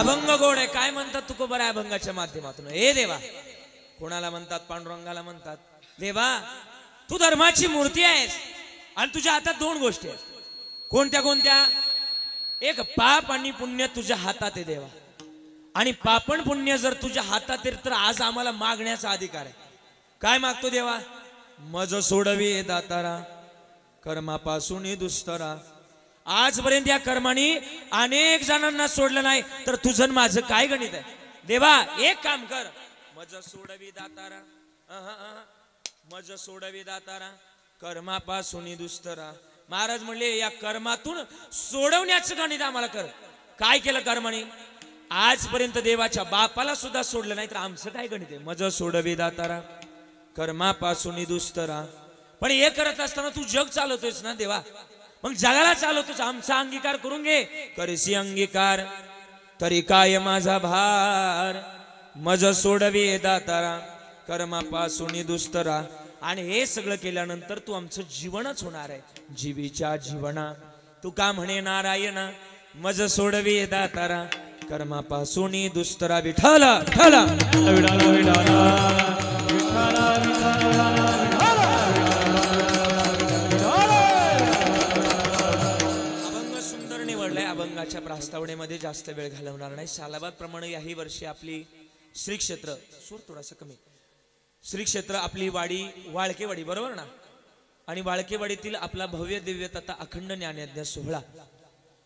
अभंग गोड आहे. काय म्हणतात तुकोबा अभंगाच्या माध्यमातून? हे देवा, कोणाला म्हणतात? पांडुरंगाला म्हणतात, देवा तू धर्माची मूर्ती आहेस आणि तुझ्या हातात दोन गोष्टी आहेत. कोणत्या कोणत्या? एक पाप आणि पुण्य तुझ्या हातात आहे देवा. आणि पापण पुण्य जर तुझ्या हातात आहे तर आज आम्हाला मागण्याचा अधिकार आहे. काय मागतो देवा? मज सोडवी दातारा कर्मापासून दुस्तरा. आजपर्यंत या कर्माने अनेक जणांना सोडलं नाही, तर तुझं माझं काय गणित आहे देवा? एक काम कर, मज सोडवी दातारा, मज सोडवी दातारा कर्मापासून दुस्तरा. महाराज म्हणले या कर्मातून सोडवण्याचं गणित आम्हाला कर. काय केलं कर्माने? आजपर्यंत देवाच्या बापाला सुद्धा सोडलं नाही, तर आमचं काय गणित आहे? मज सोडवी दातारा कर्मापासून दुस्तरा. पण हे करत असताना तू जग चालवतोयस ना देवा, मग जगाला चालवतोस. आमचा अंगीकार करून घे. करसी अंगीकार तरी काय माझा भार, मज सोडवी दातारा कर्मापासून दुस्तरा. आणि हे सगळं केल्यानंतर तू आमचं जीवनच होणार आहे. जीवीच्या जीवना तू का म्हणे नारायण, मज सोडवी दातारा कर्मापासून दुस्तरा. विठ्ठल विठ्ठल अभंग सुंदर निवडलाय. अभंगाच्या प्रास्तावनेमध्ये जास्त वेळ घालवणार नाही. सालाबाद प्रमाणे याही वर्षी आपली श्री क्षेत्र, सूर थोडासा कमी, श्री क्षेत्र आपली वाडी वाळकेवाडी, बरोबर ना? आणि वाळकेवाडीतील आपला भव्य दिव्य तथा अखंड ज्ञानयज्ञ सोहळा,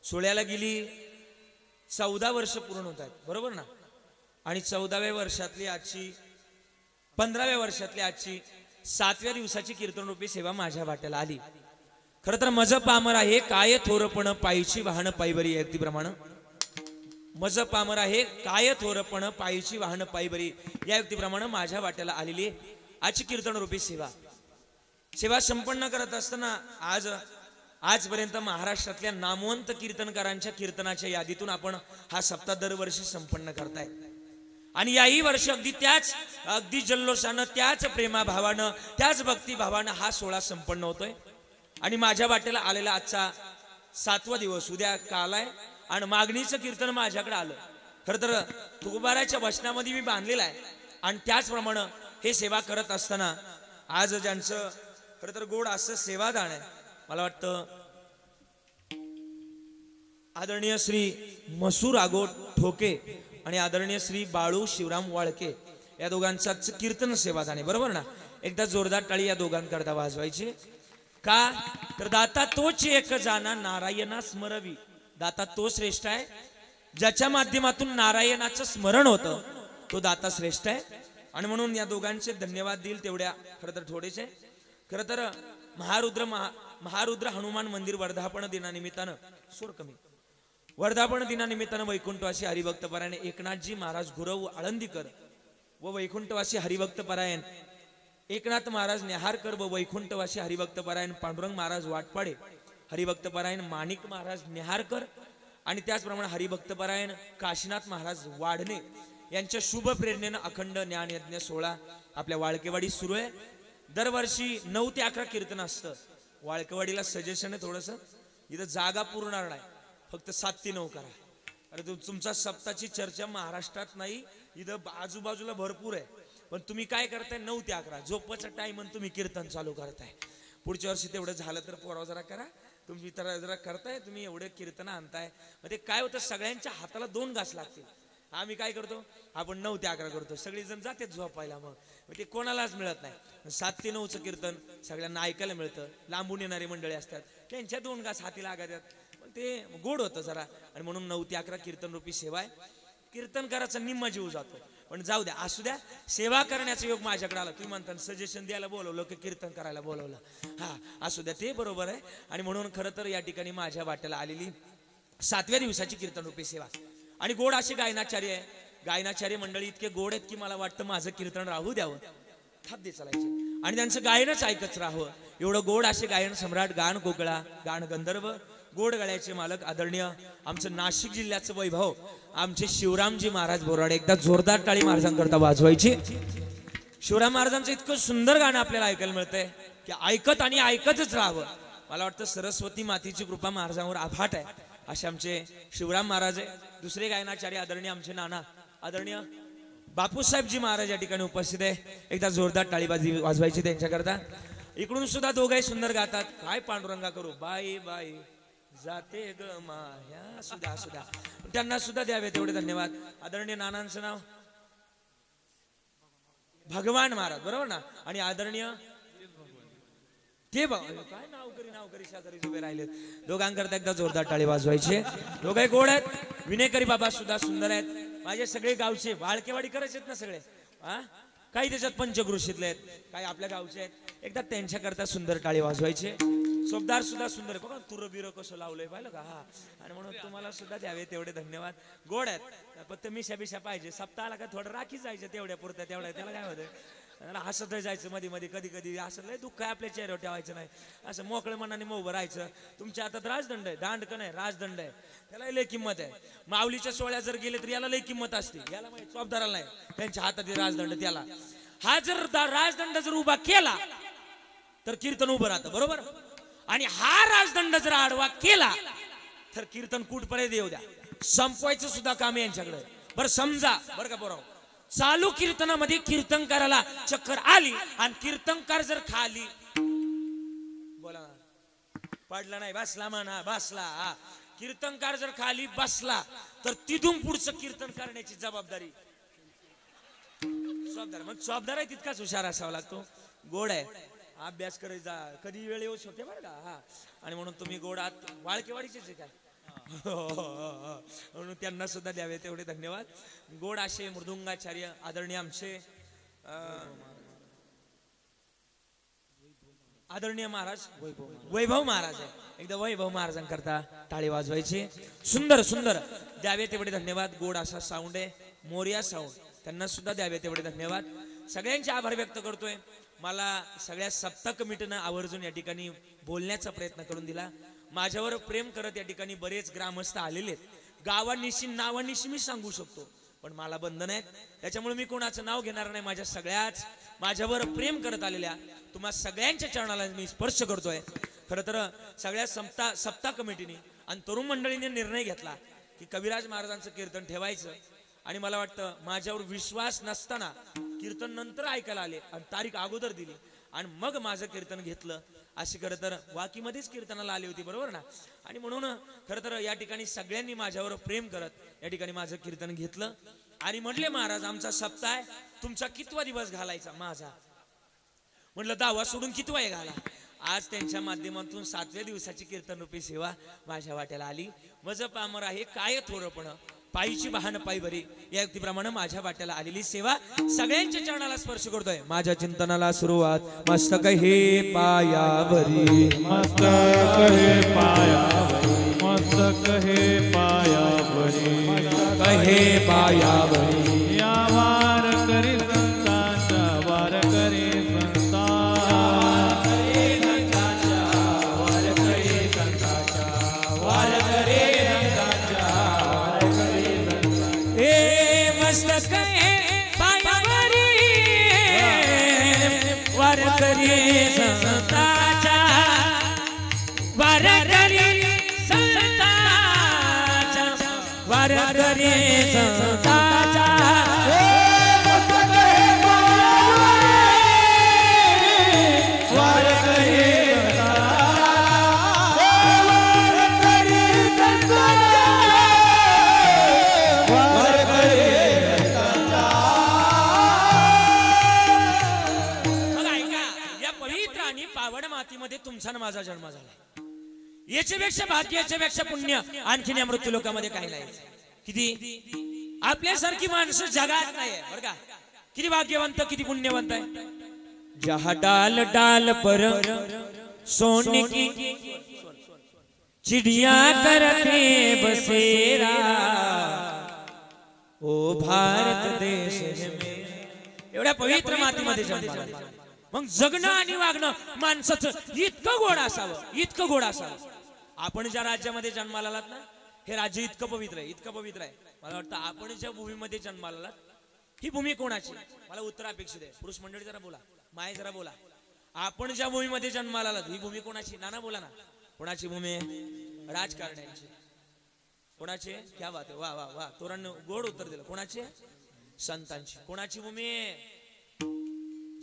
सोहळ्याला गेली 14 वर्ष पूर्ण होत आहेत, बरोबर ना? आणि 14व्या वर्षातली आजची 15व्या वर्षातली आजची 7व्या दिवसाची कीर्तनरूपी सेवा माझ्या वाट्याला आली. खरं तर मज पामर आहे काय थोरपण पायीची वाहन पायबरी. युक्तीप्रमाणे मज पामर आहे काय थोरपण पायीची वाहन पायबरी या युक्तीप्रमाणे माझ्या वाट्याला आलेली आजची कीर्तनरूपी सेवा. सेवा संपन्न करत असताना आजपर्यंत महाराष्ट्रातल्या नामवंत कीर्तनकारांच्या कीर्तनाच्या यादीतून आपण हा सप्ताह दरवर्षी संपन्न करताय. आणि याही वर्षी अगदी जल्लोषानं, त्याच प्रेमाभावानं, त्याच भक्तिभावानं हा सोहळा संपन्न होतोय. आणि माझ्या वाटेला आलेला आजचा 7वा दिवस, उद्या काल आहे. आणि मागणीचं कीर्तन माझ्याकडे आलं. खरं तर तुकोबाराच्या वचनामध्ये मी बांधलेलं आहे. आणि त्याचप्रमाणे हे सेवा करत असताना आज ज्यांचं खरं तर गोड असं सेवादान आहे, मला वाटतं आदरणीय श्री मसूर आगो ठोके आणि आदरणीय श्री बाळू शिवराम वाळके या दोघांचाच कीर्तन सेवादान आहे, बरोबर ना? एकदा जोरदार टाळी या दोघांकरता वाजवायची. का तर दाता तोच एक जाना नारायणा स्मरवी. दाता तो श्रेष्ठ आहे ज्याच्या माध्यमातून नारायणाचं स्मरण होतं, तो दाता श्रेष्ठ आहे. आणि म्हणून या दोघांचे धन्यवाद देईल तेवढ्या खरं तर थोडेसे. खरं तर महारुद्र हनुमान मंदिर वर्धापन दिनानिमित्तानं, सोर कमी, वर्धापन दिनानिमित्तानं वैकुंठवासी हरिभक्तपरायण एकनाथजी महाराज गुरव आळंदीकर व वैकुंठवासी हरिभक्तपरायण एकनाथ महाराज नेहारकर व वैकुंठवासी हरिभक्तपरायण पांडुरंग महाराज वाटपाडे, हरिभक्तपरायण माणिक महाराज नेहारकर आणि त्याचप्रमाणे हरिभक्तपरायण काशीनाथ महाराज वाढणे यांच्या शुभ प्रेरणेनं अखंड ज्ञान यज्ञ सोहळा आपल्या वाळकेवाडी सुरू आहे. दरवर्षी 9 ते 11 कीर्तन असतं. वाळकेवाडीला सजेशन आहे थोडंसं, इथं जागा पुरणार नाही, फक्त 7 ते 9 करा. अरे तुमचा सप्ताची चर्चा महाराष्ट्रात नाही, इथं आजूबाजूला भरपूर आहे. पण तुम्ही काय करताय? 9 ते 11 झोपचा टाइम आणि तुम्ही कीर्तन चालू करताय. पुढच्या वर्षी तेवढं झालं तर पोराव जरा करा. तुम्ही तर जरा करताय, तुम्ही एवढे कीर्तन आणताय. मग ते काय होतं, सगळ्यांच्या हाताला 2 घास लागतील. आम्ही काय करतो, आपण 9 ते 11 करतो, सगळेजण जाते झोपायला. मग ते कोणालाच मिळत नाही. 7 ते 9चं कीर्तन सगळ्यांना ऐकायला मिळतं. लांबून येणारी मंडळी असतात, त्यांच्या 2 घास हाती लागतात. पण ते गोड होतं जरा. आणि म्हणून 9 ते 11 कीर्तन रूपी सेवा आहे. कीर्तन करायचा निम्मा जीव जातो. पण जाऊ द्या, असू द्या, सेवा करण्याचा योग माझ्याकडे आला. तुम्ही म्हणता सजेशन द्यायला बोलवलं की कीर्तन करायला बोलवलं, हा असू द्या, ते बरोबर आहे. आणि म्हणून खरं तर या ठिकाणी माझ्या वाट्याला आलेली 7व्या दिवसाची कीर्तन रूपी सेवा आणि गोड असे गायनाचार्य आहे. गायनाचार्य मंडळी इतके गोड आहेत की मला वाटतं माझं कीर्तन राहू द्यावं, थाप दे चालायचे आणि त्यांचं गायनच ऐकत राहावं. एवढं गोड असे गायन सम्राट, गान कोकळा, गान गंधर्व, गोड गळ्याचे मालक आदरणीय आमचं नाशिक जिल्ह्याचं वैभव आमचे शिवरामजी महाराज बोराडे. एकदा जोरदार टाळी महाराजांकरता वाजवायची. शिवराम महाराजांचं इतकं सुंदर गाणं आपल्याला ऐकायला मिळतंय की ऐकत आणि ऐकतच राहावं. मला वाटतं सरस्वती मातेची कृपा महाराजांवर अफाट आहे. असे आमचे शिवराम महाराज आहे. दुसरे गायनाचार्य आदरणीय आमचे नाना आदरणीय बापूसाहेबजी महाराज या ठिकाणी उपस्थित आहे. एकदा जोरदार टाळीबाजी वाजवायची त्यांच्याकरता. इकडून सुद्धा दोघे सुंदर गातात. काय पांडुरंगा करू बाई बाई जाते ग माया सुद्धा सुद्धा त्यांना सुद्धा द्यावे तेवढे धन्यवाद. आदरणीय नानांचं नाव भगवान महाराज बरोबर ना. आणि आदरणीय ते काय नावकरी शेजारी उभे राहिले. दोघांकरता एकदा जोरदार टाळी वाजवायचे. दोघे गोड आहेत. विनेकरी बाबा सुद्धा सुंदर आहेत. माझे सगळे गावचे वाळकेवाडी करायचे ना सगळे. हा काही त्याच्यात पंचकृषीतले आहेत, काही आपल्या गावचे आहेत. एकदा त्यांच्याकरता सुंदर टाळी वाजवायचे. सोबदार सुद्धा सुंदर आहे बघा. तुर बिर कसं लावलंय पाहिलं का. हा आणि म्हणून तुम्हाला सुद्धा द्यावे तेवढे धन्यवाद. गोड आहेत फक्त मिशा बिशा पाहिजे. सप्ताहाला का थोडं राखी जायचं तेवढ्या पुरत्या तेवढ्या. त्याला काय होतं हसत जायचं मध्ये मध्ये. कधी कधी असं लय दुःख आहे आपल्या चेहऱ्यावर ठेवायचं नाही. असं मोकळं मनाने उभं राहायचं. तुमच्या हातात राजदंड आहे. दांड का नाही राजदंड आहे. त्याला लय किंमत आहे. माऊलीच्या सोहळ्यात जर गेले तर याला लय किंमत असते. याला माहिती चौबदाराला नाही. त्यांच्या हातात राजदंड. त्याला हा जर राजदंड जर उभा केला तर कीर्तन उभं राहतं बरोबर. आणि हा राजदंड जर आडवा केला तर कीर्तन कुठपर्यंत येऊ द्या. संपवायचं सुद्धा काम यांच्याकडे. बरं समजा बरं का बरोबर. चालू कीर्तनामध्ये कीर्तनकाराला चक्कर आली आणि कीर्तनकार जर खाली बोला पडला नाही बसला म्हणा बसला. कीर्तनकार जर खाली बसला तर तिथून पुढचं कीर्तन करण्याची जबाबदारी चौबदार. मग चौबदार आहे तितकाच हुशार असावा लागतो. गोड आहे. अभ्यास करायचा कधी वेळ येऊ शकते बरं का. हा आणि म्हणून तुम्ही गोड आहात. वाळकेवाडीचेच आहे काय म्हणून त्यांना सुद्धा द्यावे तेवढे धन्यवाद. गोड असे मृदुंगाचार्य आदरणीय आमचे आदरणीय महाराज वैभव महाराज आहे. एकदा वैभव महाराजांकरता टाळी वाजवायची. सुंदर सुंदर द्यावे तेवढे धन्यवाद. गोड असा साऊंड आहे. मोरिया साऊंड त्यांना सुद्धा द्यावे तेवढे धन्यवाद. सगळ्यांचे आभार व्यक्त करतोय. मला सगळ्या सप्ताह कमिटीनं आवर्जून या ठिकाणी बोलण्याचा प्रयत्न करून दिला. माझ्यावर प्रेम करत या ठिकाणी बरेच ग्रामस्थ आलेले आहेत. गावानिशी नावानिशी मी सांगू शकतो पण मला बंधन आहेत. त्याच्यामुळे मी कोणाचं नाव घेणार नाही. माझ्या सगळ्याच माझ्यावर प्रेम करत आलेल्या तुम्हा सगळ्यांच्या चरणाला मी स्पर्श करतोय. खरं तर सगळ्या सप्ताह कमिटीने आणि तरुण मंडळीने निर्णय घेतला की कविराज महाराजांचं कीर्तन ठेवायचं. आणि मला वाटतं माझ्यावर विश्वास नसताना कीर्तन नंतर ऐकायला आले आणि तारीख अगोदर दिली आणि मग माझं कीर्तन घेतलं. अशी खरं तर वाकीमध्येच कीर्तनाला आली होती बरोबर ना. आणि म्हणून खरं तर या ठिकाणी सगळ्यांनी माझ्यावर प्रेम करत या ठिकाणी माझं कीर्तन घेतलं. आणि म्हटले महाराज आमचा सप्ताह आहे तुमचा कितवा दिवस घालायचा. माझा म्हटलं 10वा सोडून कितवा आहे घाला. आज त्यांच्या माध्यमातून 7व्या दिवसाची कीर्तन रूपी सेवा माझ्या वाट्याला आली. मज पामर आहे काय थोडंपण पायीची वाहन पायी भरी या युक्तीप्रमाणे माझ्या वाट्याला आलेली सेवा सगळ्यांच्या चरणाला स्पर्श करतोय. माझ्या चिंतनाला सुरुवात मस्तक हे पायावरी मस्तक हे पायावरी मस्तक हे पायावरी मस्तक हे पायावरी या वार करी संतांचा वार करी मस्तक पायावरी वार करी संतांचा वार करी संतांचा वार करी संतांचा तुमचा ना माझा जन्म झाला. याच्यापेक्षा भाग्य याच्यापेक्षा पुण्य आणखीन या मृत्यू लोकांमध्ये काही नाही. किती आपल्यासारखी माणसं जगात नाही बरं का. किती भाग्यवंत किती पुण्यवंत आहे. जहा डाल डाल पर सोने की चिड़िया करते बसेरा ओ भारत देश में. एवढ्या पवित्र मातीमध्ये जन्म. मग जगणं आणि वागणं माणसाचं इतकं गोड असावं इतकं गोड असावं. आपण ज्या राज्यामध्ये जन्माला आलात ना हे राज्य इतकं पवित्र आहे इतकं पवित्र आहे. मला वाटतं आपण ज्या भूमीमध्ये जन्माला आलात ही भूमी कोणाची मला उत्तर अपेक्षित आहे. पुरुष मंडळी जरा बोला. माय जरा बोला. आपण ज्या भूमीमध्ये जन्माला आलात ही भूमी कोणाची. नाना बोला ना. कोणाची भूमी आहे. राजकारण्यांची. कोणाचे? क्या बात आहे, वा वा वा, तोरण गोड उत्तर दिलं. कोणाचे? संतांची. कोणाची भूमी?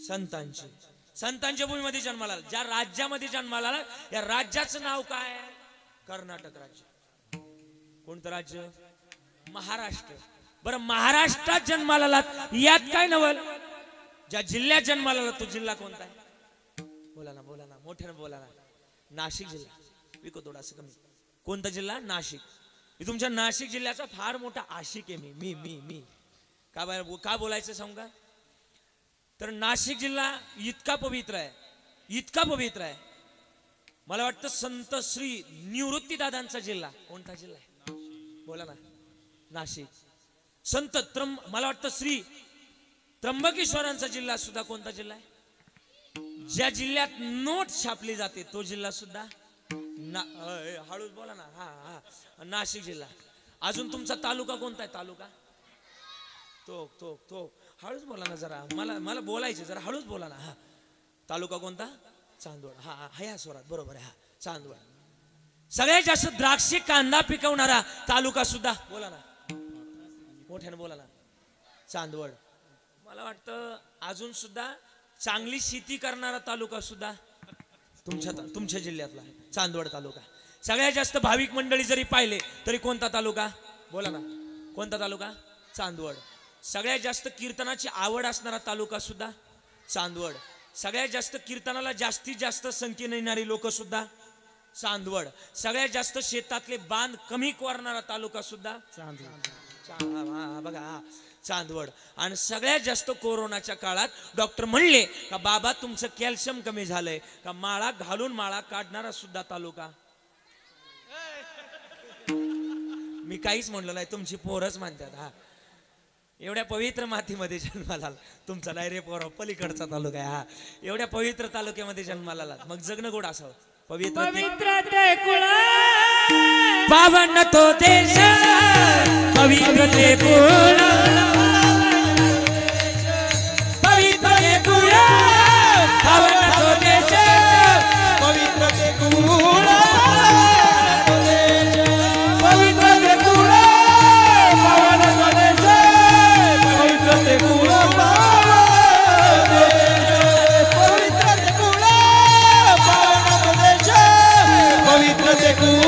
संतांची. संतांच्या भूमीमध्ये जन्माला आला. ज्या राज्यामध्ये जन्माला आला या राज्याचं नाव काय? कर्नाटक राज्य. कोणतं राज्य? महाराष्ट्र. बरं, महाराष्ट्रात जन्माला आला यात काय नवल? ज्या जिल्ह्यात जन्माला आला तो जिल्हा कोणता आहे? बोला ना, बोला ना, मोठ्यानं बोला ना. नाशिक जिल्हा. विको थोडासा कमी. कोणता जिल्हा? नाशिक. मी तुमच्या नाशिक जिल्ह्याचा फार मोठा आशिक आहे. मी मी मी मी का बोलायचं सांगू का? तर नाशिक जिल्हा इतका पवित्र आहे, इतका पवित्र आहे. मला वाटतं संत श्री निवृत्ती दादांचा जिल्हा. कोणता जिल्हा आहे? बोला ना. नाशिक. संत मला वाटतं श्री त्र्यंबकेश्वरांचा जिल्हा सुद्धा कोणता जिल्हा आहे? ज्या जिल्ह्यात नोट छापली जाते तो जिल्हा सुद्धा हळूच बोला ना. हा हा, नाशिक जिल्हा. अजून तुमचा तालुका कोणता आहे? तालुका तो तो तो हळूच बोला ना जरा. मला बोलायचं, जरा हळूच बोला ना. हा, तालुका कोणता? चांदवड. हा हा, ह्या स्वरात बरोबर आहे. हा, चांदवड. सगळ्यात जास्त द्राक्षे कांदा पिकवणारा तालुका सुद्धा बोला ना, मोठ्याने बोला ना. चांदवड. मला वाटतं अजून सुद्धा चांगली शेती करणारा तालुका सुद्धा तुमच्या जिल्ह्यातला चांदवड तालुका. सगळ्यात जास्त भाविक मंडळी जरी पाहिले तरी कोणता तालुका? बोला ना, कोणता तालुका? चांदवड. सगळ्यात जास्त कीर्तनाची आवड असणारा तालुका सुद्धा चांदवड. सगळ्यात जास्त कीर्तनाला जास्तीत जास्त संख्येने येणारी लोक सुद्धा चांदवड. सगळ्यात जास्त शेतातले बांध कमी करणारा तालुका सुद्धा चांदवड. बघा, चांदवड. आणि सगळ्यात जास्त कोरोनाच्या काळात डॉक्टर म्हणले का बाबा तुमचं कॅल्शियम कमी झालंय का, माळा घालून माळा काढणारा सुद्धा तालुका. मी काहीच म्हणलो नाही, तुमची पोरच म्हणतात. हा, एवढ्या पवित्र मातीमध्ये जन्माला आला. तुमचा नाही रे पोरा, पलीकडचा तालुका आहे. हा, एवढ्या पवित्र तालुक्यामध्ये जन्माला आला. मग जगणं गोड असावं. पवित्र ते कुळ पावन तो देश, पवित्र ते कुळ, पवित्र ते कुळ, पावन तो देश, पवित्र ते कुळ, पवित्र ते कुळ, पावन तो देश, पवित्र ते कुळ, पवित्र ते कुळ, पावन तो देश, पवित्र ते कुळ.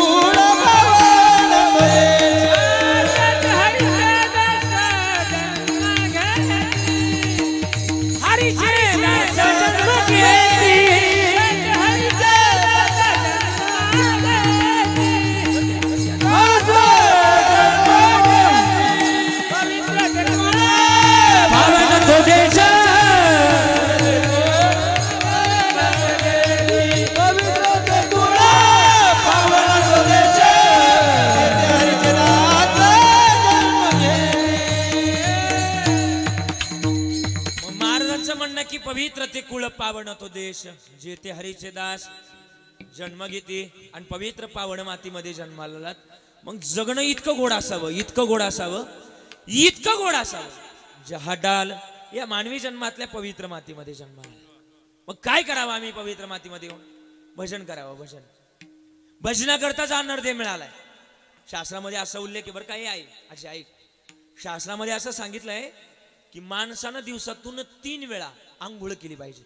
की पवित्र ते कुळ पावन तो देश, जेथे हरीचे दास जन्म घेते आणि पवित्र पावन मातीमध्ये जन्माला. मग जगणं इतकं गोड असावं, इतकं गोड असावं, इतकं गोड असावं. जहाडाल या मानवी जन्मातल्या पवित्र मातीमध्ये जन्माला. मग काय करावं आम्ही पवित्र मातीमध्ये येऊन? भजन करावं. भजन. भजनाकरताच हा नरदेह मिळालाय. शास्त्रामध्ये असा उल्लेख आहे बरं. काही आहे अशी ऐक. शास्त्रामध्ये असं सांगितलंय की माणसानं दिवसातून 3 वेळा आंघोळ केली पाहिजे.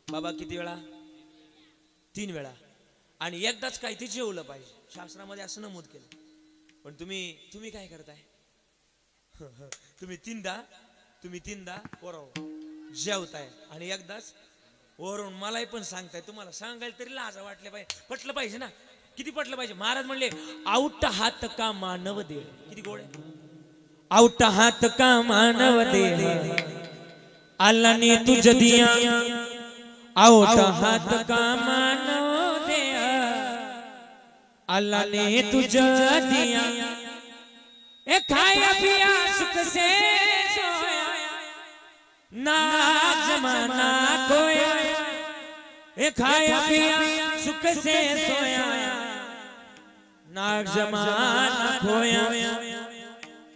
बाबा किती वेळा? 3 वेळा. आणि एकदाच काय ते जेवलं पाहिजे. शास्त्रामध्ये असं नमूद केलं. पण तुम्ही काय करताय? तुम्ही तीनदा जेवताय आणि एकदाच वरून मलाही पण सांगताय. तुम्हाला सांगायला तरी लाज वाटले पाहिजे, पटलं पाहिजे ना. किती पटलं पाहिजे? महाराज म्हणले आउट हात का मानव दे. किती गोड आहे. आउट हात का मानव दे, अल्लाह ने तुझ दिया. आउट हात का मानव दे, अल्लाह ने तुझ दिया. ए खाया पिया सुख से सोया, ना जमाना खोया. ए खाया पिया सुख से सोया, ना जमाना खोया.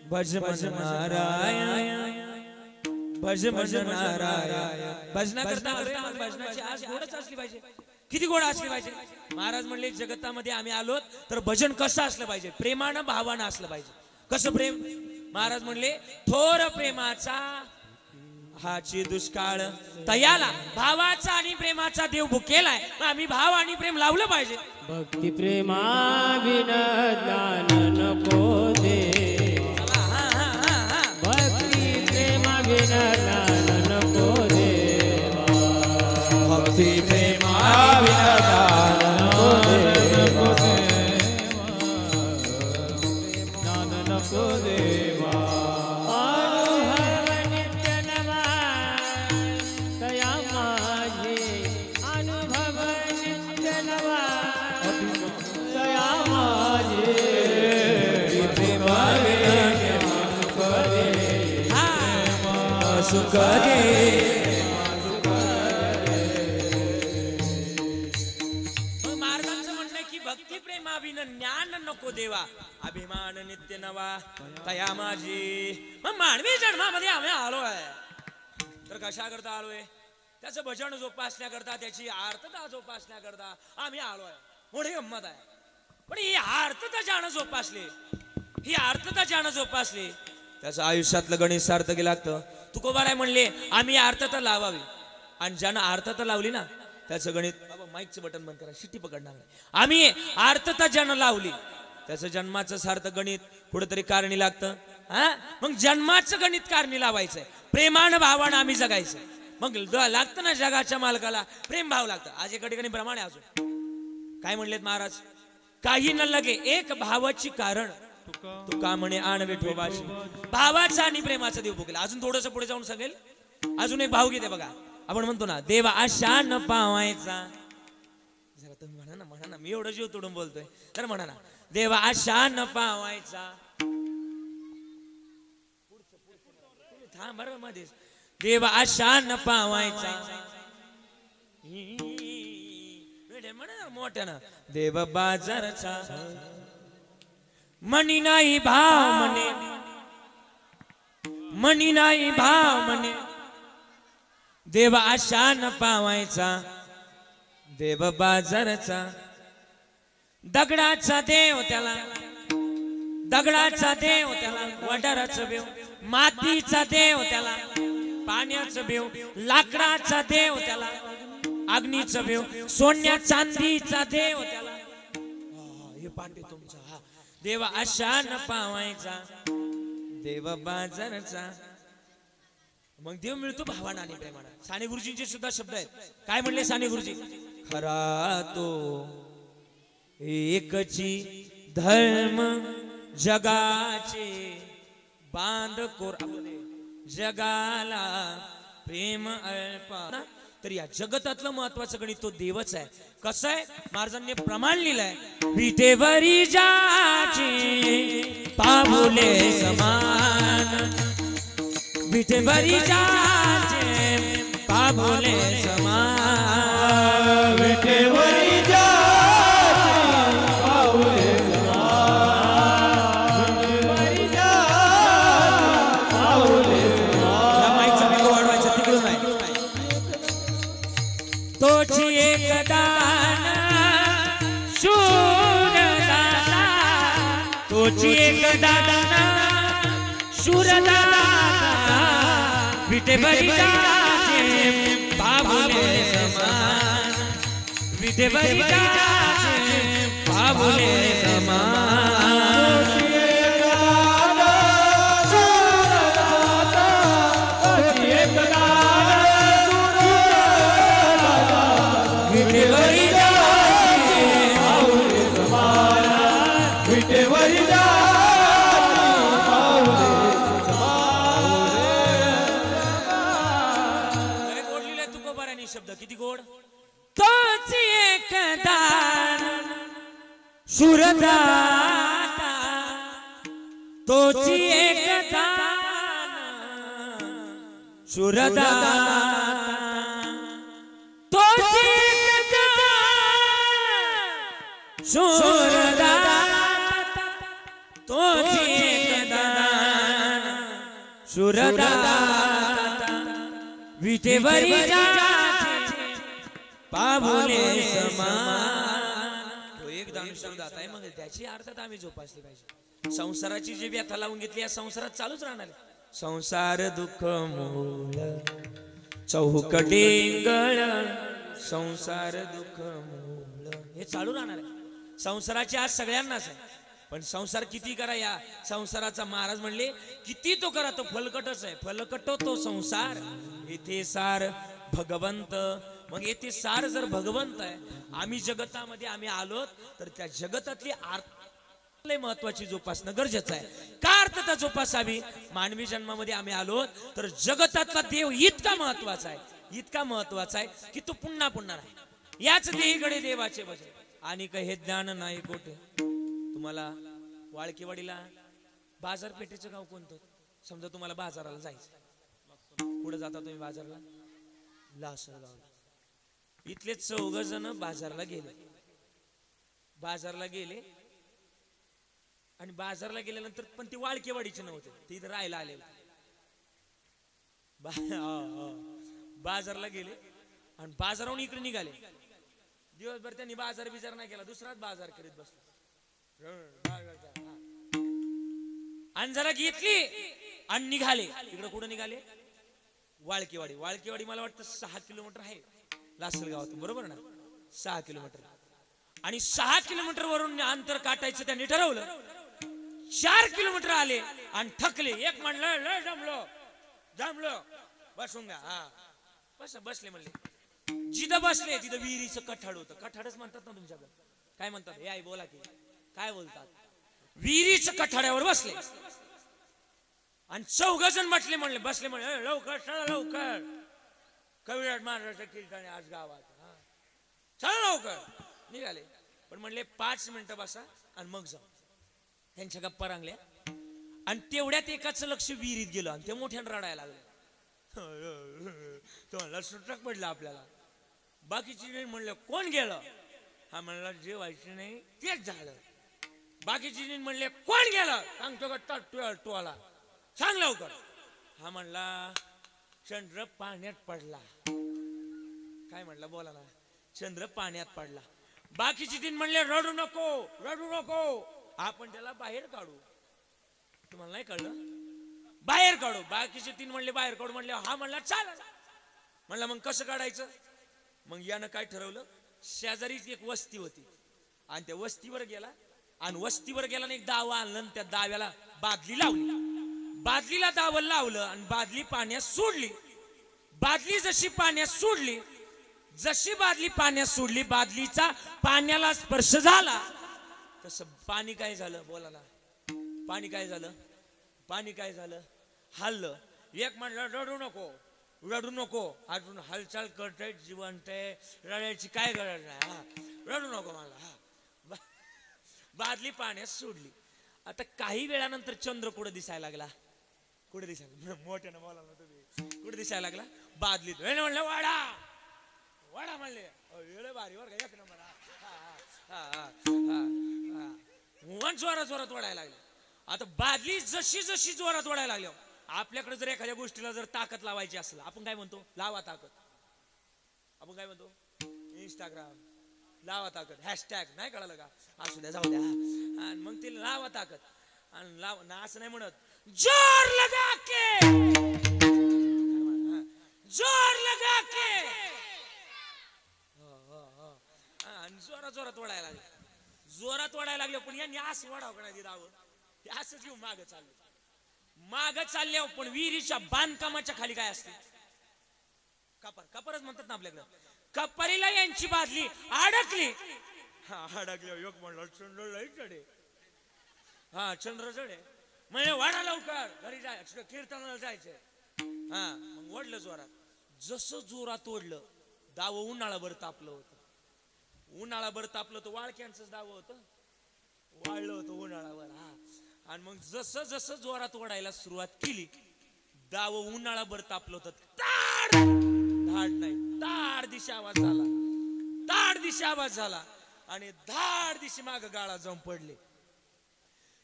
भज भज नारायण, भज भज नारायण. भजना करता भजनाची आज गोडच असली पाहिजे. किती गोड असले पाहिजे. महाराज म्हणले जगतामध्ये आम्ही आलो तर भजन कसं असलं पाहिजे, प्रेमानं भावानं असलं पाहिजे. कसं प्रेम. महाराज म्हणले थोर प्रेमाचा हाची दुष्काळ तयाला, भावाचा आणि प्रेमाचा देव भुकेलाय. आम्ही भाव आणि प्रेम लावलं पाहिजे. भक्ती प्रेमा विन ज्ञान नको देवा, भक्ती प्रेमा विन ज्ञान नको देवा, भक्ती प्रेमा विन ज्ञान नको देवा, ज्ञान नको देवा. अनुभव नित्य नवा तया माझे, अनुभव नित्य नवा तया माझे, प्रेमा सुख दे. महाराजांचं म्हणणं की भक्ती प्रेमाविन ज्ञान नको देवा, अभिमान नित्य नवा तया माझी. मग मानवी जन्मामध्ये आम्ही आलोय तर कशा करता आलोय, त्याचं भजन जोपासण्याकरता, त्याची आर्तता जोपासण्याकरता आम्ही आलोय. मोठी गंमत आहे. पण ही आर्तता ज्यानं जोपासली, ही आर्तता ज्यानं जोपासली त्याचं आयुष्यातलं गणित सार्थकी लागतं. तुकोबाराय म्हणले आम्ही आर्तता लावावी, आणि ज्यानं आर्तता लावली ना त्याचं गणित. बाबा माईकचं बटन बंद करा, शिट्टी पकडणार नाही. आम्ही आर्तता ज्यानं लावली त्याचं जन्माचं सार्थ गणित कुठेतरी कारणी लागतं. हा, मग जन्माचं गणित कारणी लावायचंय. प्रेमानं भावानं आम्ही जगायचं. मग लागतं ना जगाच्या मालकाला प्रेम भाव लागतं. आज एका ठिकाणी प्रमाणे अजून काय म्हणलेत महाराज, काही न लगे एक भावाची कारण तुका म्हणे आण विठोबाशी. भावाचा आणि प्रेमाचा देव भुकेला. अजून थोडंसं पुढे जाऊन सांगेल. अजून एक भावगीत आहे बघा. आपण म्हणतो ना देवा आशा न पावायचा. जरा तुम्ही म्हणा ना, मी एवढं जीव तोडून बोलतोय तर म्हणा ना, देवा आशा न पावायचा. थांब बरं मध्येच. देवा आशा न पावायचा. म्हणा मोठ्यानं. देव बाजारचा मनी नाही भाव म्हणे, मनी नाही भाव म्हणे. देव आशा न पावायचा, देव बाजारचा. दगडाचा देव त्याला, दगडाचा देव त्याला, वडाराचं बेव. मातीचा देव त्याला, पाण्याचं बेव. लाकडाचा देव त्याला, अग्नीचं बेव. सोन्या चांदीचा देव त्याला. हे पाठ तुमचा. हा देव आशा न पावायचा, देव बाजारचा. मग देव मिळतो भावाना आणि प्रेमाना. साने गुरुजींचे सुद्धा शब्द आहेत. काय म्हणले साने गुरुजी, खरा तो एकची धर्म जगाचे बांध कोर, जगाला प्रेम अल्पा. तर या जगतातलं महत्वाचं गणित तो देवच आहे. कसं आहे, महाराजांनी प्रमाण लिहिलंय. विटेवरी जाचे पामुले समान, विटेवरी जाचे पामुले समान, विटेवरी जाचे पामुले समान, विटेवरी जाचे पामुले समान. या माईकचा बिंगो वाढवायचा तिकडून नाही. तोची एक दान शूरदाना, तोची एक दाना शूरदाना. विटेवरी जाचे पामुले समान, विटेवरी जाचे पामुले समान. विटेवरी जाचे पामुले समान, विटेवरी जाचे पामुले समान. गोड लिहिलंय तुकोबारांनी शब्द. किती गोड. तोच एक दान शूरदाता, तोच एक दान शूरदाता, तोच एक दान शूरदाता, तोच एक दान शूरदाता. विटेवरी जाचे पाहुणे समान तो एक दानेश्वर दाता आहे. मग त्याची अर्थात आम्ही जोपासली पाहिजे. संसाराची जी व्यथा लावून घेतली या संसारात चालूच राहणार आहे. संसार दुःख मूळ चौकटिंगळ संसार दुःख मूळ हे चालू राहणार आहे. संसाराची आज सगळ्यांनाच आहे. पण संसार किती करा या संसाराचा महाराज म्हणले किती तो करा तो फलकटच आहे. फलकट तो संसार इथे सार भगवंत. मग येथे सार जर भगवंत आहे आम्ही जगतामध्ये आम्ही आलो तर त्या जगतातली लय महत्वाची जोपासणं गरजेचं आहे. का अर्थता जोपासावी. मानवी जन्मामध्ये आम्ही आलो तर जगतातला देव इतका महत्वाचा आहे इतका महत्वाचा आहे की तो पुन्हा पुन्हा नाही. याच देहीकडे देवाचे भजन आणि काही हे ज्ञान नाही कोठे. तुम्हाला वाळकेवाडीला बाजारपेठेचं गाव कोणतं. समजा तुम्हाला बाजाराला जायचं कुठं जाता तुम्ही बाजारला लासलगाव. इथले 4 जण बाजारला गेले आणि बाजारला गेल्यानंतर पण ती वाळकेवाडीचे नव्हते ते इथं राहायला आले. बाजारला गेले आणि बाजाराहून इकडे निघाले. दिवसभर त्यांनी बाजार बिजार नाही केला दुसराच बाजार करीत बसला. आणि जरा घेतली आणि निघाले. इकडे कुठं निघाले वाळकेवाडी. वाळकेवाडी मला वाटतं 6 किलोमीटर आहे लासलगावातून बरोबर ना 6 किलोमीटर. आणि 6 किलोमीटर वरून अंतर काटायचं त्यांनी ठरवलं. 4 किलोमीटर आले आणि थकले. एक म्हणलं लय जमलो बसून घ्या. हा बसले म्हणले. जिथं बसले तिथं विहिरीचं कठाड होतं. कठाडच म्हणतात ना तुमच्याकडे काय म्हणतात हे आई बोला की काय बोलतात. विहिरीचं कठाड्यावर बसले आणि 4 जण म्हटले म्हणले बसले म्हणले लवकर चला लवकर कविराज महाराजांचं कीर्तन आज गावात चला लवकर. निघाले पण म्हणले 5 मिनिटं बसा आणि मग जाऊ. त्यांच्या गप्पा रांगल्या आणि तेवढ्यात एकाचं लक्ष विहिरीत गेलं आणि ते मोठ्यानं रडायला लागले. तुम्हाला सुटक पडलं आपल्याला. बाकीची म्हणलं कोण गेलं. हा म्हणला जे व्हायचं नाही तेच झालं. बाकीची म्हणले कोण गेलं सांगतो का टोला सांग लवकर. हा म्हणला चंद्र पाण्यात पडला. काय म्हणला बोला ना. चंद्र पाण्यात पडला. बाकीची 3 म्हणले रडू नको आपण त्याला बाहेर काढू. तुम्हाला नाही कळलं बाहेर काढू. बाकीचे 3 म्हणले बाहेर काढू. म्हणले हा म्हणला चाल. म्हणला मग कसं काढायचं. मग यानं काय ठरवलं शेजारीच एक वस्ती होती आणि त्या वस्तीवर गेला आणि वस्तीवर गेला एक दावा आणलं आणि त्या दाव्याला बादली लावली. बादलीला दावं लावलं आणि बादली पाण्यात सोडली. बादली जशी पाण्यात सोडली बादलीचा पाण्याला स्पर्श झाला तसं पाणी काय झालं बोला ना. पाणी काय झालं हल्लं. एक म्हणलं रडू नको अजून हालचाल करतय जिवंत आहे रडायची काय गरज नाही. रडू नको मला. बादली पाण्यात सोडली. आता काही वेळानंतर चंद्र कुठं दिसायला लागला. मोठ्यानं बोला ना तुम्ही. कुठे दिसायला लागला बादलीत. म्हणलं वाडा म्हणले भारी वर एक नंबर. जोरात ओढायला लागले. आता बादली जशी जोरात ओढायला लागली. आपल्याकडे जर एखाद्या गोष्टीला जर ताकद लावायची असेल आपण काय म्हणतो लावा ताकद. आपण काय म्हणतो इंस्टाग्राम लावा ताकद हॅशटॅग नाही कळालं का असू द्या जाऊ द्या. आणि मग ते लावा ताकद आणि लाव ना असं नाही म्हणत जोर लगा के आणि जोरात ओढायला लागले. पण यांनी असं ओढावं नाही दावं ते असंच घेऊन माग चालले. पण विहिरीच्या बांधकामाच्या खाली काय असते कपरच म्हणतात ना आपल्याकडे. कपरीला यांची बादली अडकली. योग म्हणलं चंद्र लई चढे. चंद्र चढे म्हणजे वाडा लवकर घरी जायचं कीर्तनाला जायचंय. मग ओढलं जोरात. जसं जोरात ओढलं दाव उन्हाळाभर तापलं होतं. उन्हाळाभर तापलं तर वाळक्यांचं दाव होतं. वाळलं होतं उन्हाळाभर. आणि मग जसं जोरात ओढायला सुरुवात केली दाव उन्हाळाभर तापलं होतं. धाड नाही ताड दिशा आवाज झाला आणि धाड दिशी माग गाळा जाऊन पडले.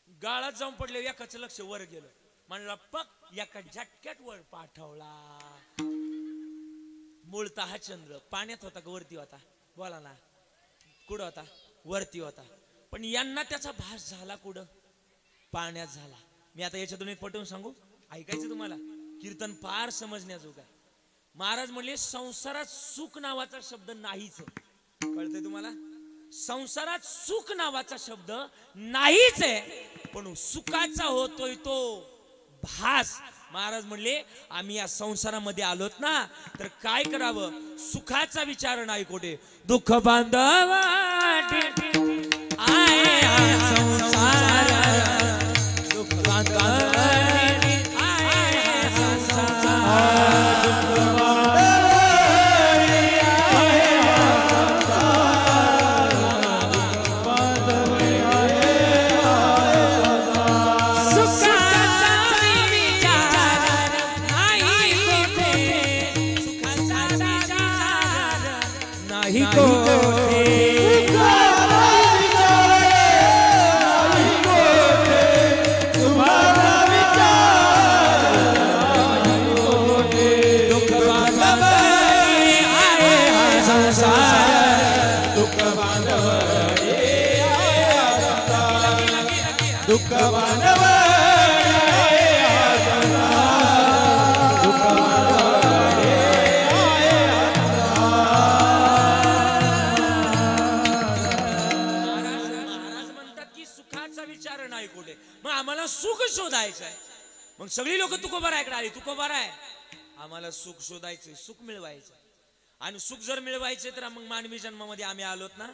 गाळात जाऊन पडले. एकाच लक्ष वर गेलं. म्हणला पक एका झटक्यात वर पाठवला. मूळतः हा चंद्र पाण्यात होता का वरती होता? बोला ना, कुठं होता? वरती होता. पण यांना त्याचा भास झाला कुठं? पाण्यात झाला. मी आता याच्यातून एक पटवून सांगू, ऐकायचं तुम्हाला? कीर्तन फार समजण्याजोग आहे. महाराज म्हणले संसारात सुख नावाचा शब्द नाहीच आहे. कळतंय तुम्हाला? संसारात सुख नावाचा शब्द नाहीच आहे, पण सुखाचा होतोय तो भास. महाराज म्हणले आम्ही या संसारामध्ये आलोत ना, तर काय करावं? सुखाचा विचार नाही कोठे. दुःख बांधव दुःख बांधव मग सगळी लोक तुकोबाराकडे आली. तुकोबाराय आम्हाला सुख शोधायचंय, सुख मिळवायचंय. आणि सुख जर मिळवायचंय तर मग मानवी जन्मामध्ये आम्ही आलोत ना,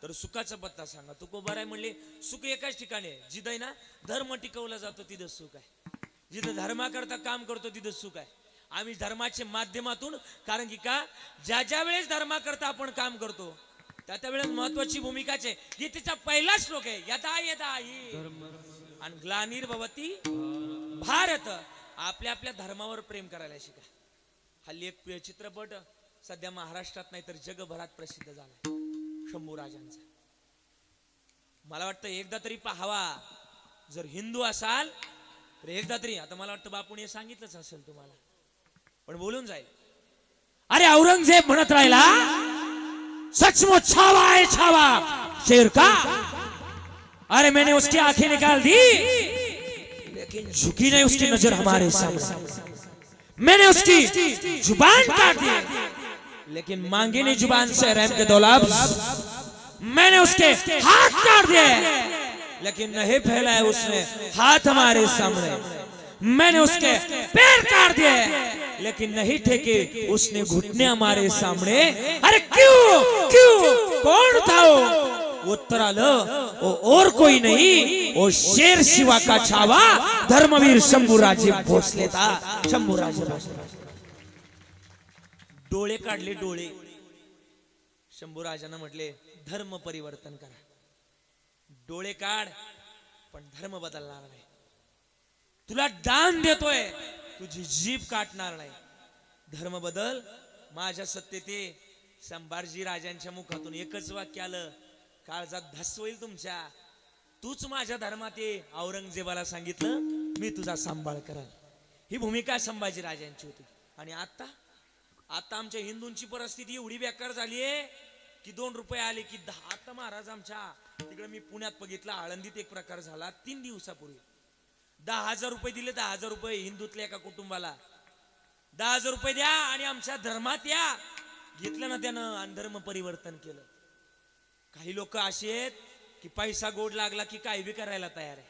तर सुखाचा पत्ता सांगा. तुकोबाराय म्हणले सुख एकाच ठिकाणी आहे. जिथं आहे ना धर्म टिकवला जातो तिथं सुख आहे. जिथं धर्माकरता काम करतो तिथं सुख आहे. आम्ही धर्माच्या माध्यमातून, कारण की का ज्या वेळेस धर्माकरता आपण काम करतो त्या वेळेस महत्वाची भूमिकाच आहे. गीतेचा पहिला श्लोक आहे यदा यदा हि आणि ग्लानिर्भवती भारत. आपल्या आपल्या धर्मावर प्रेम करायला शिका. हल्ली एक चित्रपट सध्या महाराष्ट्रात नाही तर जगभरात प्रसिद्ध झाला, शंभू राजांचा. मला वाटतं एकदा तरी पाहावा. जर हिंदू असाल तर एकदा तरी. आता मला वाटतं बापून हे सांगितलंच असेल तुम्हाला, पण बोलून जाईल. अरे औरंगजेब म्हणत राहिला सचमुच छावा है छावा शेर का. अरे मैंने उसकी आंखें निकाल दी लेकिन झुकी नहीं उसकी नजर हमारे सामने. मैंने उसकी जुबान काट दी लेकिन मांगी नहीं जुबान से रहम के दौलाब. मैंने उसके हाथ काट दिए लेकिन नहीं फैलाए उसने हाथ हमारे सामने. मैंने उसके पैर काट दिए लेकिन नहीं ठेके उसने घुटने हमारे सामने. अरे क्यों क्यों कौन था वो? उत्तर आलं वो और कोई नहीं, वो शेर शिवा का छावा धर्मवीर शंभूराजे भोसले था. शंभूराजे डोळे काढले डोळे. शंभूराजांना म्हटले धर्म परिवर्तन करा. डोळे काढ पण धर्म बदलणार नाही. तुला दान देतोय, तुझी जीभ काटणार नाही. धर्म बदल. माझ्या सत्यते संभाजी राजांच्या मुखातून एकच वाक्य आलं, काळजात धस होईल तुमच्या. तूच माझ्या धर्मात ये. औरंगजेबाला सांगितलं मी तुझा सांभाळ कराल. ही भूमिका संभाजी राजांची होती. आणि आता आता आमच्या हिंदूंची परिस्थिती एवढी बेकार झाली आहे की 2 रुपये आले की 10. आता महाराज आमच्या तिकडे मी पुण्यात बघितलं, आळंदीत एक प्रकार झाला 3 दिवसापूर्वी. 10,000 रुपये दिले. 10,000 रुपये हिंदूतल्या एका कुटुंबाला. 10,000 रुपये द्या आणि आमच्या धर्मात या. घेतलं ना त्यानं आणि धर्म परिवर्तन केलं. काही लोक असे आहेत की पैसा गोड लागला की काही बी करायला तयार आहे.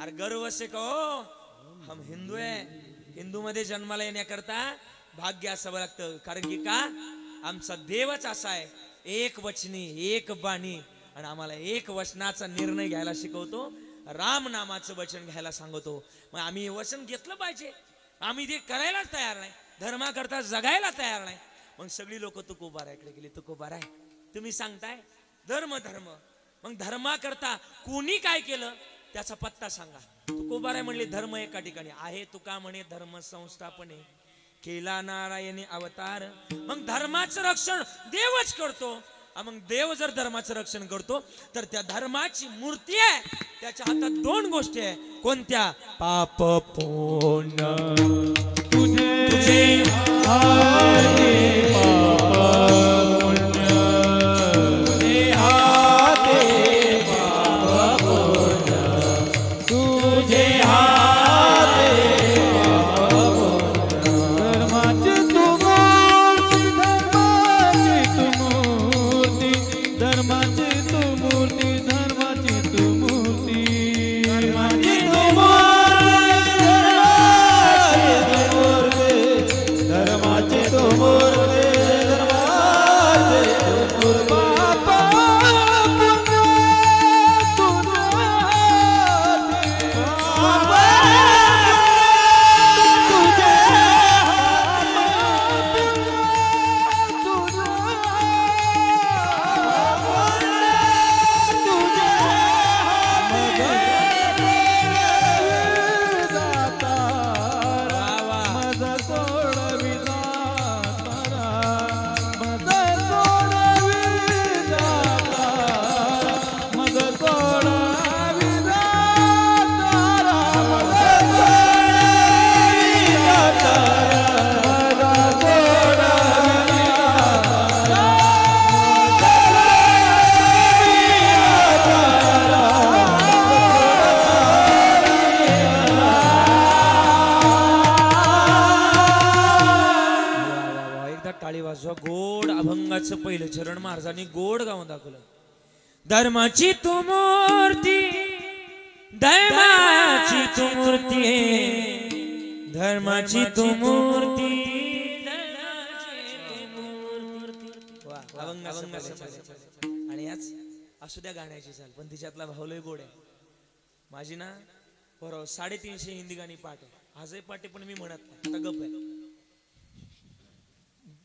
अरे गर्व से कहो हम हिंदू आहे. हिंदू मध्ये जन्माला येण्याकरता भाग्य असावं लागतं. कारण की का आमचा देवच असा आहे, एक वचनी एक बाणी. आणि आम्हाला एक वचनाचा निर्णय घ्यायला शिकवतो, राम नामाचं वचन घ्यायला सांगतो. मग आम्ही हे वचन घेतलं पाहिजे. आम्ही ते करायलाच तयार नाही, धर्माकरता जगायला तयार नाही. मग सगळी लोक तुकोबाराकडे गेली. तुकोबाराय तुम्ही सांगताय धर्म धर्म, मग धर्माकरता कोणी काय केलं त्याचा पत्ता सांगा. तुकोबाराय म्हणले धर्म एका ठिकाणी आहे. तुका म्हणे धर्म संस्थापने केला नारायणी अवतार. मग धर्माचं रक्षण देवच करतो. मग देव जर धर्माचं रक्षण करतो तर त्या धर्माची मूर्ती आहे, त्याच्या हातात 2 गोष्टी आहे. कोणत्या? पाप पुण्य तुझे महाराज गोड अभंगाचं पहिलं चरण महाराजांनी गोड गाऊन दाखवलं. धर्माची तू मूर्ती, धर्माची तू मूर्ती, धर्माची तू मूर्ती, आणि याच असू द्या गाण्याची चाल, पण तिच्यातला भाव लय गोड आहे. माझी ना बरोबर 350 हिंदी गाणी पाठ आहे. आजही पाठ आहे पण मी म्हणत नाही, आता गप आहे.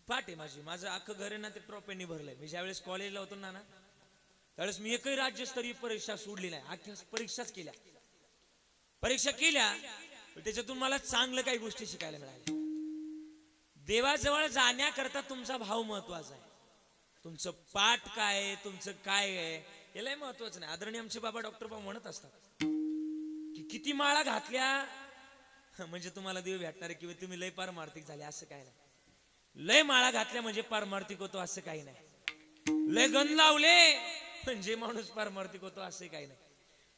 पाठ आहे माझं अख्खं घर आहे ना ते ट्रॉफीनी भरलंय. मी ज्यावेळेस कॉलेजला होतो ना त्यावेळेस मी एकही राज्यस्तरीय परीक्षा सोडली नाही. अख्ख्या परीक्षाच केल्या, परीक्षा केल्या, त्याच्यातून मला चांगलं काही गोष्टी शिकायला मिळाल्या. देवाजवळ जाण्याकरता तुमचा भाव महत्वाचा आहे. तुमचं पाठ काय आहे, तुमचं काय आहे यालाही महत्वाचं नाही. आदरणीय आमचे बाबा डॉक्टर बाबा म्हणत असतात की किती माळा घातल्या म्हणजे तुम्हाला देव भेटणार आहे, किंवा तुम्ही लय पारमार्थिक झाले असं काय नाही. लय माळा घातल्या म्हणजे पारमार्थिक होतो असं काही नाही. लय गण लावले म्हणजे माणूस पारमार्थिक होतो असं काही नाही.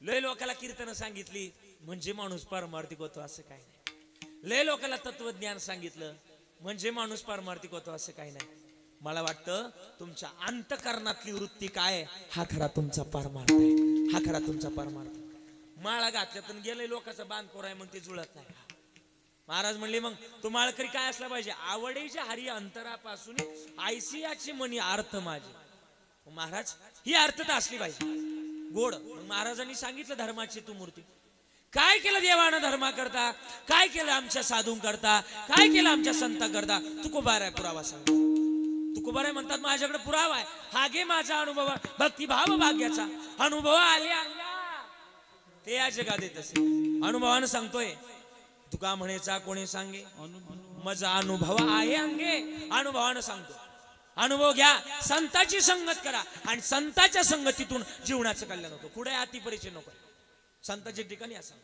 लय लोकाला कीर्तन सांगितली म्हणजे माणूस पारमार्थिक होतो असं काही नाही. लय लोकाला तत्वज्ञान सांगितलं म्हणजे माणूस पारमार्थिक होतो असं काही नाही. मला वाटतं तुमच्या अंतकरणातली वृत्ती काय हा खरा तुमचा पारमार्थ आहे, हा खरा तुमचा पारमार्थ. माळा घातल्यातून गेले लोकांचा बांधकोर आहे मग ते जुळत नाही. महाराज म्हणले मग तो माळकरी काय असला पाहिजे, आवडीच्या हरी अंतरापासून आयसियाची मनी अर्थ माझे. महाराज ही अर्थता असली पाहिजे गोड. महाराजांनी सांगितलं धर्माची तू मूर्ती. काय केलं देवानं धर्मा करता, काय केलं आमच्या साधू करता, काय केलं आमच्या संत करता. तुकोबार आहे पुरावा सांग. तुकोबार आहे म्हणतात माझ्याकडे पुरावा आहे, हा घे माझा अनुभव, भक्तिभाव भाग्याचा अनुभव आले ते या जगात येत असे. अनुभवानं सांगतोय. तुका म्हणेचा कोणी सांगे, माझा अनुभव आहे अंगे. अनुभवानं सांगतो. अनुभव घ्या, संताची संगत करा आणि संताच्या संगतीतून जीवनाचं कल्याण होतं. पुढे अति परिचय नको, संताच्या ठिकाणी असा.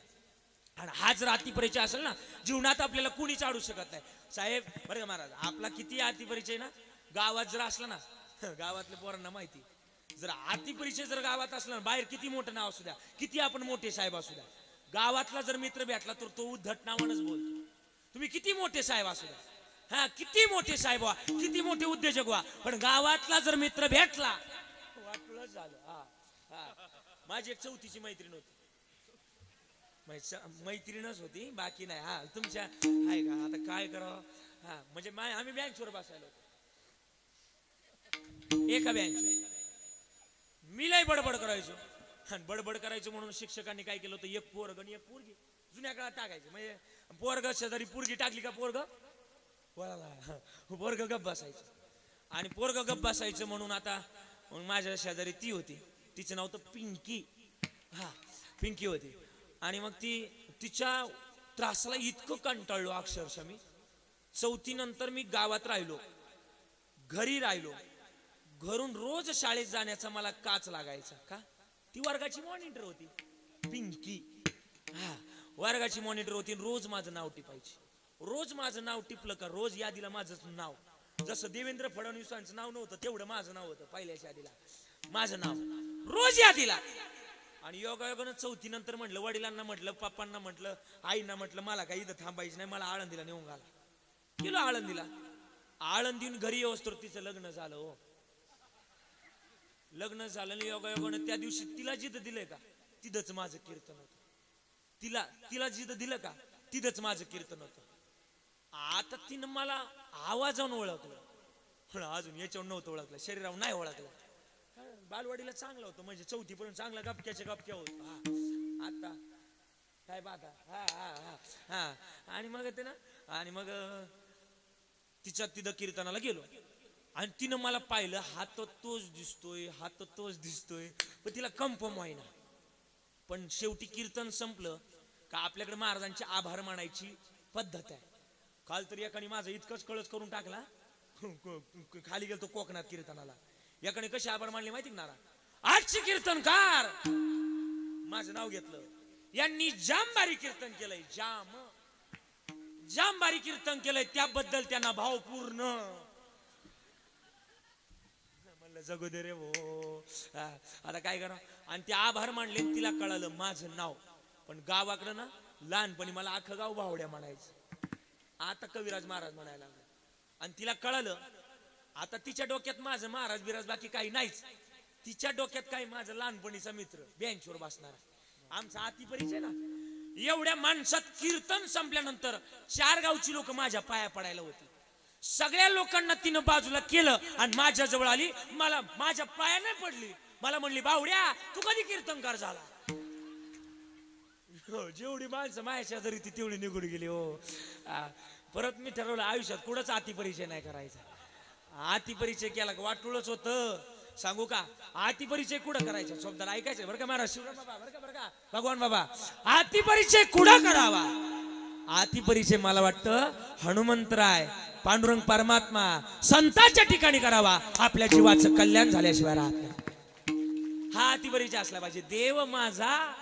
आणि हा जर अति परिचय असेल ना जीवनात आपल्याला कुणी चाडू शकत नाही. साहेब बरं का महाराज, आपला किती अति परिचय ना गावात जर असला ना, गावातल्या पोरांना माहिती, जर अति परिचय जर गावात असला ना, बाहेर किती मोठं नाव असू द्या, किती आपण मोठे साहेब असू द्या, गावातला जर मित्र भेटला तर तो उद्धट नावानच बोलतो. तुम्ही किती मोठे साहेब असू द्या, हा किती मोठे साहेब व्हा, किती मोठे उद्योजक व्हा, पण गावातला जर मित्र भेटला वाटलंच झालं. हा हा माझी एक चौथीची मैत्रीण होती, मैत्रीणच होती बाकी नाही. हा तुमच्या आहे का, आता काय करावं. हा म्हणजे आम्ही बेंचवर बसायला होतो एका बेंचवर. मी लय बडबड करायचो आणि बडबड करायचो म्हणून शिक्षकांनी काय केलं होतं, एक पोरग आणि एक पोरगी जुन्या काळात टाकायचं. म्हणजे पोरग शेजारी पोरगी टाकली का पोरग गप बसायचं. आणि पोरग गप बसायचं म्हणून आता मग माझ्या शेजारी ती होती, तिचं नाव तर पिंकी. हा पिंकी होती. आणि मग तिच्या त्रासाला इतकं कंटाळलो अक्षरशः मी. चौथी नंतर मी गावात राहिलो, घरी राहिलो. घरून रोज शाळेत जाण्याचा मला काच लागायचा. का, ती वर्गाची मॉनिटर होती पिंकी. हा वर्गाची मॉनिटर होती. रोज माझं नाव टिपायची. रोज माझं नाव टिपलं का रोज यादीला माझं नाव, जसं देवेंद्र फडणवीसांचं नाव नव्हतं तेवढं माझं नाव होतं पहिल्याच्या यादीला, माझं नाव रोज यादीला. आणि योगायोगानं चौथी नंतर म्हटलं, वडिलांना म्हटलं, पप्पांना म्हटलं, आईना म्हटलं, मला काही इथं थांबायचं नाही, मला आळंदीला नेऊन घाला. गेलो आळंदीला. आळंदीहून घरी येऊस्तर तिचं लग्न झालं. हो लग्न झालं. योगायोगानं त्या दिवशी तिला जिथं दिलंय का तिथंच माझं कीर्तन होतं. तिला जिथं दिलं का तिथंच माझं कीर्तन होतं. आता तिनं मला आवाजानं ओळखलं, अजून याच्यावर नव्हतं ओळखलं, शरीरावर नाही ओळखलं. बालवाडीला चांगलं होतं, म्हणजे चौथीपर्यंत चांगला गपक्याच्या गपक्या होत. आता काय बाधा. हा हा हा हा आणि मग ते ना, आणि मग तिच्या तिथं कीर्तनाला गेलो आणि तिनं मला पाहिलं, हात तोच दिसतोय, हात तोच दिसतोय, पण तिला कन्फर्म व्हायना. पण शेवटी कीर्तन संपलं का आपल्याकडे महाराजांचे आभार मानायची पद्धत आहे. काल तरी एकाने माझं इतकंच कळस करून टाकला, खाली गेलो तो कोकणात कीर्तनाला. एकाने कसे आभार मानले माहिती ना, आजचे कीर्तनकार माझं नाव घेतलं, यांनी जामबारी कीर्तन केलंय, जामबारी कीर्तन केलंय, त्याबद्दल त्यांना भावपूर्ण म्हणलं जगू दे रे भो. आता काय करा. आणि ते आभार मानले. तिला कळालं माझं नाव. पण गावाकडं ना लहानपणी मला अख्खं गाव भावड्या म्हणायचं, आता कविराज महाराज म्हणायला लागलं. आणि तिला कळालं आता तिच्या डोक्यात माझं महाराज बिराज बाकी काही नाहीच. तिच्या डोक्यात काही माझं लहानपणीचा मित्र बेंचवर बसणारा आमचा आती परिचय ना. एवढ्या माणसात कीर्तन संपल्यानंतर 4 गावची लोक माझ्या पाया पडायला होती. सगळ्या लोकांना तिनं बाजूला केलं आणि माझ्या जवळ आली. मला माझ्या पाया नाही पडली. मला म्हणली बावड्या तू कधी कीर्तनकार झाला. जेवढी माणसं माझ्या शेजारी ती तेवढी निघून गेली. हो परत मी ठरवलं आयुष्यात कुठंच आती परिचय नाही करायचा. आती परिचय केला का वाटूळच होतं. सांगू का आती परिचय कुठं करायचा शब्दाला ऐकायचं बरं का महाराज शिवराम बाबा बरं का भगवान बाबा. आती परिचय कुठं करावा. आती परिचय मला वाटतं हनुमंतराय पांडुरंग परमात्मा संतांच्या ठिकाणी करावा. आपल्या जीवाचं कल्याण झाल्याशिवाय राहत नाही. हा आती परिचय असला पाहिजे. देव माझा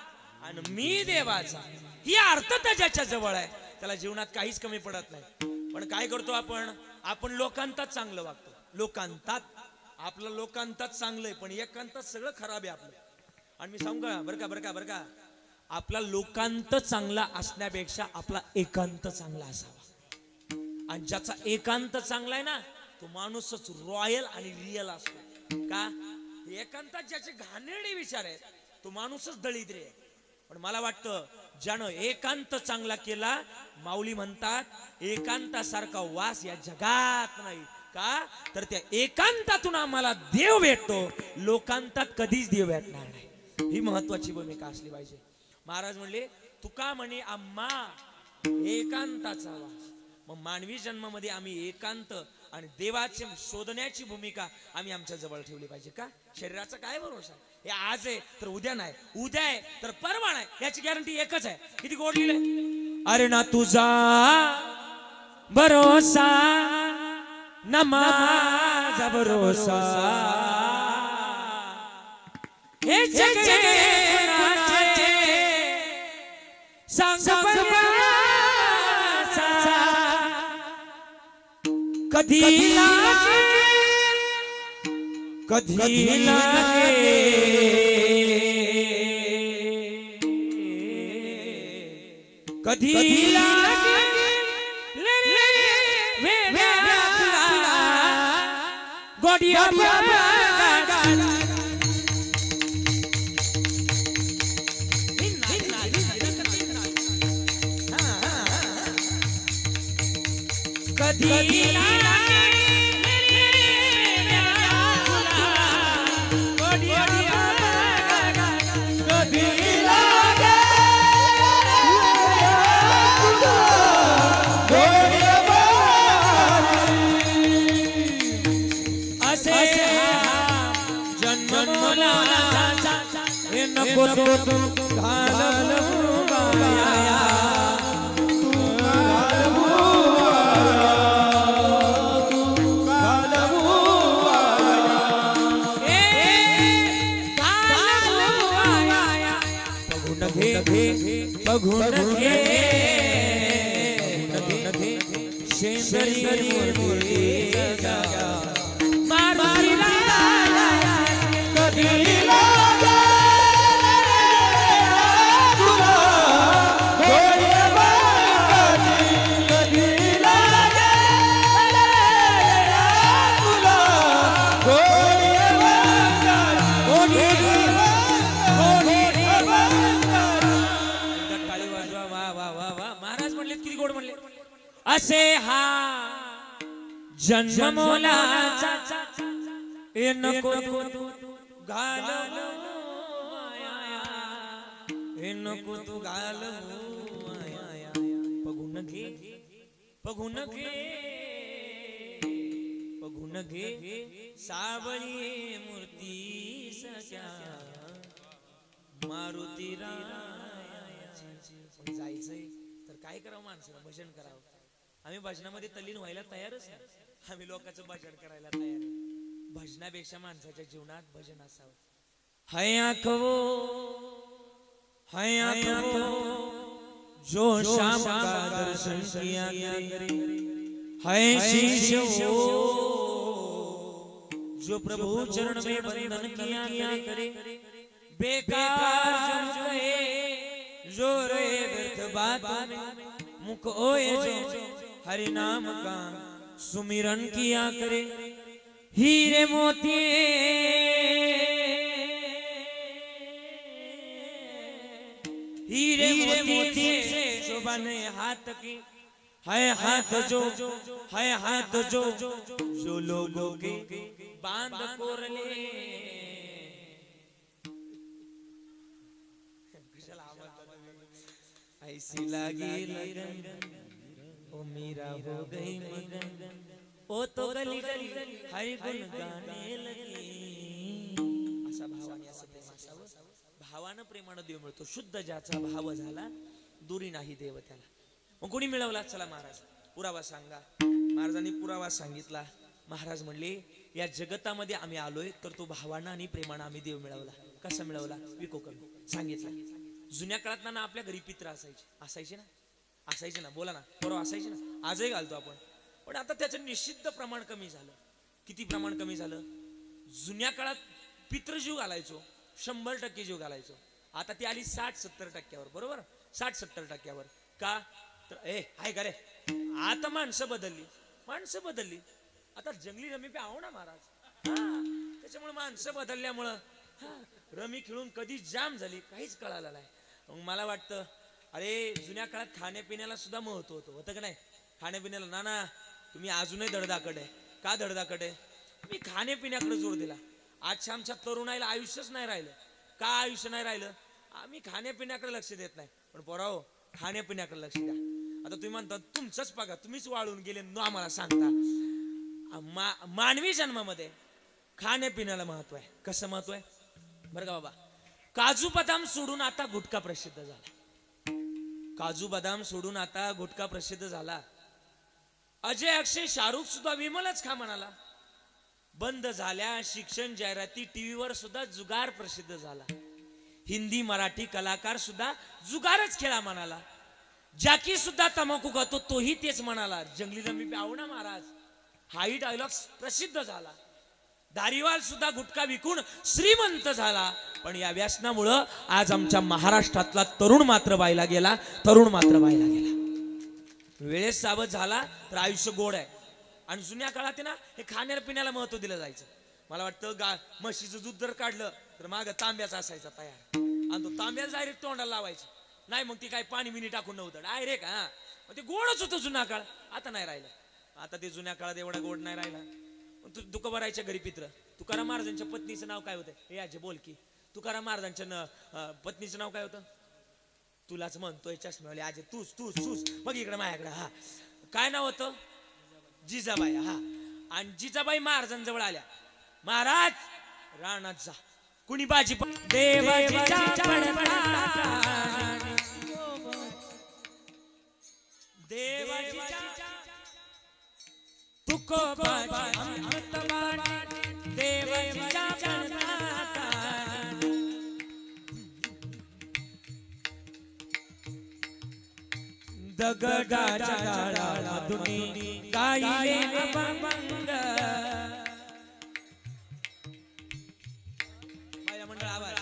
आणि मी देवाचा ही अर्थता ज्याच्या जवळ आहे त्याला जीवनात काहीच कमी पडत नाही. पण काय करतो आपण लोकांतात चांगलं वागतो. लोकांतात आपलं लोकांतात चांगलंय पण एकांतात सगळं खराब आहे आपलं. आणि मी सांगू का बरं का आपला लोकांत चांगला असण्यापेक्षा आपला एकांत चांगला असावा. आणि ज्याचा एकांत चांगला आहे ना तो माणूसच रॉयल आणि रिअल असतो. का एकांतात ज्याचे घाणेरडे विचार आहेत तो माणूसच दळिद्र आहे. पण मला वाटतं ज्यानं एकांत चांगला केला माऊली म्हणतात एकांतासारखा वास या जगात नाही. का तर त्या एकांतातून आम्हाला देव भेटतो. लोकांतात कधीच देव भेटणार नाही. ही महत्वाची भूमिका असली पाहिजे. महाराज म्हणले तुका म्हणे आम्हा एकांताचा वास. मग मानवी जन्मामध्ये आम्ही एकांत आणि देवाचे शोधण्याची भूमिका आम्ही आमच्या जवळ ठेवली पाहिजे. का शरीराचा काय भरोसा. हे आज आहे तर उद्या नाही, उद्या आहे तर परवा नाही, याची गॅरंटी एकच आहे. किती गोड लिहिलंय. अरे ना तुझा भरोसा ना माझा भरोसा हे जग कोणाचे सांग कधी लागे कधी लागे कधी लागे गोडिया कधी नको तो बघून घे असे हा जन्म मोलाचा ए नको तू घालू ए नको तू घालू बघून घे बघून घे बघून घे सावळी मूर्ती सख्या मारुती रायाची. जायचंय तर काय करावं माणसाला भजन करावं. आम्ही भजनामध्ये तल्लीन व्हायला तयारच नाही. आम्ही लोकांचं भजन करायला तयार आहे. भजनापेक्षा माणसाच्या जीवनात भजन असावं. हया कवो जो शाम का दर्शन किया करे है शीश जो प्रभु चरण में वंदन किया करे बेकार जो है जो रे व्यर्थ बात मुख ओए जो हरि नाम का सुमिरन किया करे हीरे मोती हीरे मोती से शोभा ने हाथ की है हाथ जो जो लोगों के बांध कोरले ऐसी लगी लगन ओ मीरा हो गई मगन ओ तो गली गली हरि गुण गाणे लगी असा भावाने असं प्रेम असावं भावानं प्रेमानं देव मिळतो शुद्ध ज्याचा भाव झाला दुरी नाही देव त्याला मग कोणी मिळवला चला महाराज पुरावा सांगा महाराजांनी पुरावा सांगितला महाराज म्हणले या जगतामध्ये आम्ही आलोय तर तो भावानं आणि प्रेमानं आम्ही देव मिळवला कसा मिळवला विको करून सांगितलं जुन्या काळात ना आपल्या घरी पित्र असायचे ना बोला ना बरोबर असायचे ना आजही घालतो आपण पण आता त्याचं निश्चित प्रमाण कमी झालं किती प्रमाण कमी झालं जुन्या काळात पितृजीव घालायचो 100% जीव घालायचो आता ती आली 60-70% बरोबर 60-70% का तर हाय का रे आता माणसं बदलली आता जंगली रमी पे आहो ना महाराज त्याच्यामुळे माणसं बदलल्यामुळं रमी खेळून कधी जाम झाली काहीच कळालं नाही मग मला वाटतं अरे जुन्या काळात खाण्यापिण्याला सुद्धा महत्व होतं का नाही खाण्यापिण्याला ना तुम्ही अजूनही धडधाकट आहे का धडधाकट आहे मी खाण्यापिण्याकडे जोर दिला आजच्या आमच्या तरुणाईला आयुष्यच नाही राहिलं का आयुष्य नाही राहिलं आम्ही खाण्यापिण्याकडे लक्ष देत नाही पण पोराओ खाण्यापिण्याकडे लक्ष द्या आता तुम्ही म्हणता तुमचंच बघा तुम्हीच वाळून गेले न आम्हाला सांगता मानवी जन्मामध्ये खाण्यापिण्याला महत्व आहे कसं महत्व आहे बरं का बाबा काजू बदाम सोडून आता गुटखा प्रसिद्ध झाला अजय अक्षय शाहरुख सुद्धा विमलच खा म्हणाला बंद झाल्या शिक्षण जाहिराती टीव्हीवर सुद्धा जुगार प्रसिद्ध झाला हिंदी मराठी कलाकार सुद्धा जुगारच खेळा म्हणाला जाकी सुद्धा तंबाखू खातो तोही तेच म्हणाला जंगली रमी पे आओ ना महाराज हाही डायलॉग प्रसिद्ध झाला दारीवाल सुद्धा गुटखा विकून श्रीमंत झाला पण या व्यसनामुळं आज आमच्या महाराष्ट्रातला तरुण मात्र वाहिला गेला वेळेस सावध झाला तर आयुष्य गोड आहे आणि जुन्या काळात ना हे खाण्या पिण्याला महत्व दिलं जायचं मला वाटतं म्हशीचं दूध जर काढलं तर माग तांब्याचा असायचा तयार आणि तो तांब्याच डायरेक्ट तोंडाला लावायचं नाही मग ती काय पाणी बिनी टाकून नव्हतं डायरेक्ट मग ते गोडच होतं जुना काळ आता नाही राहिलं आता ते जुन्या काळात एवढा गोड नाही राहिला तू तुकोबारायच्या घरी पित्र तुकाराम महाराजांच्या पत्नीचं नाव काय होतं हे आजी बोल की तुकाराम महाराजांच्या पत्नीचं नाव काय होतं तुलाच म्हणतोय चष्मेवाले आजी तूच बघ इकडे माझ्याकडे काय नाव होतं जिजाबाई आणि जिजाबाई महाराजांजवळ आल्या महाराज रानात जा कुणी बाजी दगडाच्या गाळातून गायले अभंग मंडळ आवाज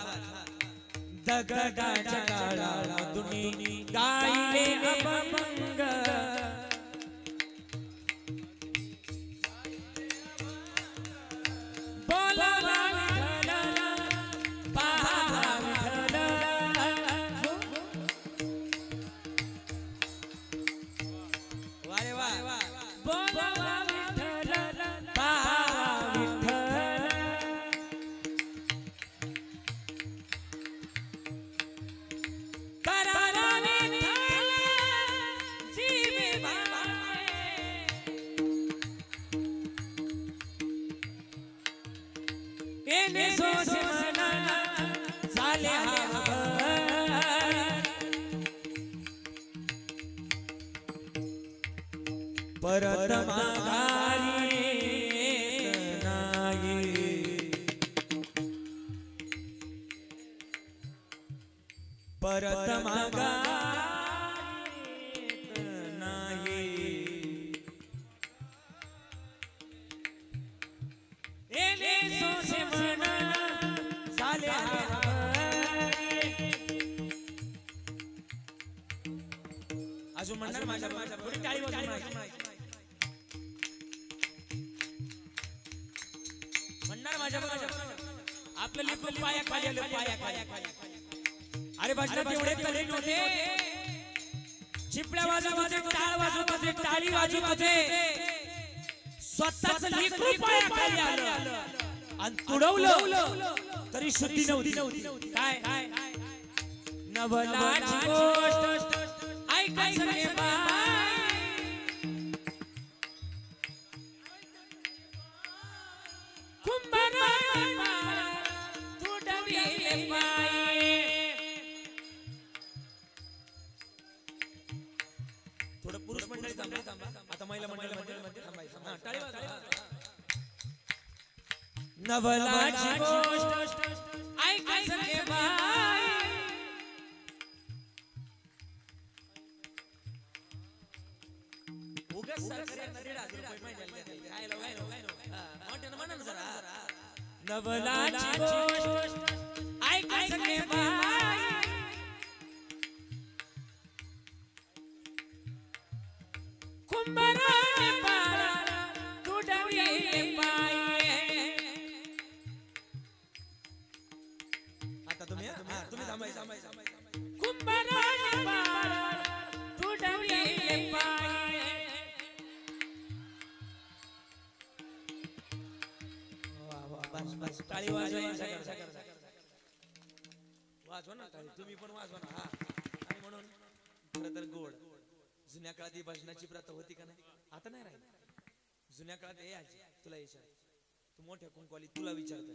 दगडाच्या गाळातून गायले अभंग परत माघारी नाही परत माघारी नाही एले सोसे मना झाले अजून म्हणणार माझ्या थोडी टाळी वाजवून माझ्या बरोबर आपलं लेकरू पाया खाली आलं पाया. अरे भजनात एवढे तरी नव्हते. चिपळ्या वाजवत होते, टाळ वाजवत होते, टाळी वाजवत होते. स्वतःच लेकरू पाया खाली आलं आणि तुडवलं तरी शुद्धी नव्हती. काय नवलाची गोष्ट ऐकायचं रे बाई. कुंभाराने तुडविले पाय. थोडं पुरुष मंडळी थांबा, आता महिला मंडळी थांबायचं. टाळी वाजवा. नवलाची गोष्ट ऐकायचं रे बाई. नवलाची गोष्ट ऐकायचं रे बाई. कुंभाराने तुडविले पाय. आता तुम्ही थांबायचं. कुंभाराने तुडविले पाय. बस टाळी वाजवा ना टाळी. तुम्ही पण वाजवा ना. आणि म्हणून खरं तर गोड जुन्या काळात ही भजनाची प्रथा होती का नाही? आता नाही राहिली. जुन्या काळात हे आजी तुला विचार, तू मोठ्या कुंकवाली तुला विचारत,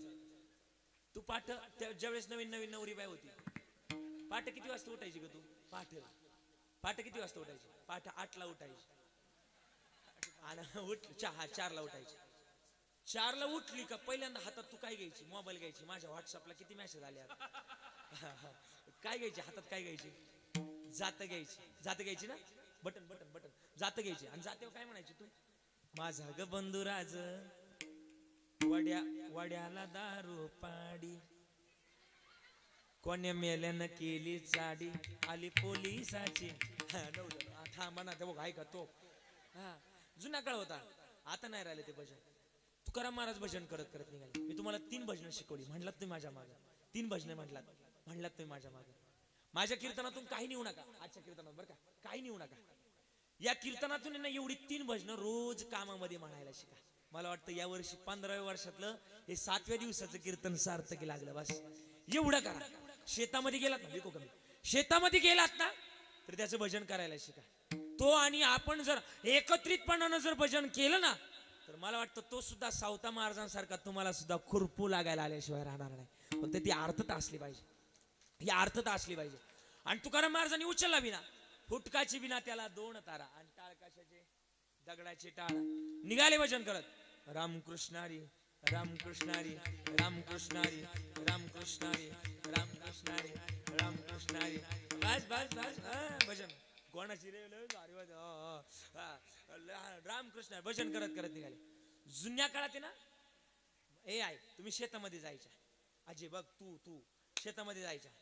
तू पाठ ज्यावेळेस नवीन नवरी बाई होती, पाठ किती वाजता उठायची ग तू? पाठ किती वाजता उठायची? पाठ 8ला उठायची आणि चहा 4ला उठायची. 4ला उठली का पहिल्यांदा हातात तू काय घ्यायची? मोबाईल घ्यायची. माझ्या व्हॉट्सअपला किती मेसेज आले काय घ्यायची हातात? काय घ्यायची? जात घ्यायची ना. बटन जात घ्यायची. आणि जातेवर काय म्हणायची तू? माझा ग बंधुराज वड्याला दारू पाडी, कोण्या मेल्यानं केली चाडी, आली पोलिसाची. थांबा ना, ते बघ ऐका तो. जुना काळ होता, आता नाही राहिले ते भजन. तुकाराम महाराज भजन करत निघाले. मी तुम्हाला 3 भजनं शिकवली. म्हणलात तुम्ही माझ्या मागे 3 भजनं म्हणलात तुम्ही माझ्या मागे. माझ्या कीर्तनातून काही नेऊ नका. आजच्या कीर्तनात बरं का काही नेऊ नका. या कीर्तनातून एवढी 3 भजनं रोज कामामध्ये म्हणायला शिका. मला वाटतं या वर्षी 15व्या वर्षातलं हे 7व्या दिवसाचं कीर्तन सार्थकी लागलं. बस एवढं करा. शेतामध्ये गेलात ना, विको कमी, शेतामध्ये गेलात ना तर त्याचं भजन करायला शिका. तो आणि आपण जर एकत्रितपणानं जर भजन केलं ना तर मला वाटतं तो सुद्धा सावता महाराजांसारखा तुम्हाला सुद्धा खुरपू लागायला आल्याशिवाय राहणार नाही. फक्त ती अर्थता असली पाहिजे. ही अर्थता असली पाहिजे. आणि तुकाराम महाराजांनी उचलला विना, फुटकाची विना त्याला 2 तारा. आणि टाळ कशाचे? दगडाचे टाळ. निघाले भजन करत, रामकृष्णारी रामकृष्णारी रामकृष्णारी रामकृष्णारी रामकृष्णारी रामकृष्णारी. बस बस बस भजन कोणाची रे? रामकृष्ण भजन करत निघाले. जुन्या काळात आहे ना, हे आहे तुम्ही शेतामध्ये जायच्या. अजय बघ तू शेतामध्ये जायच्या.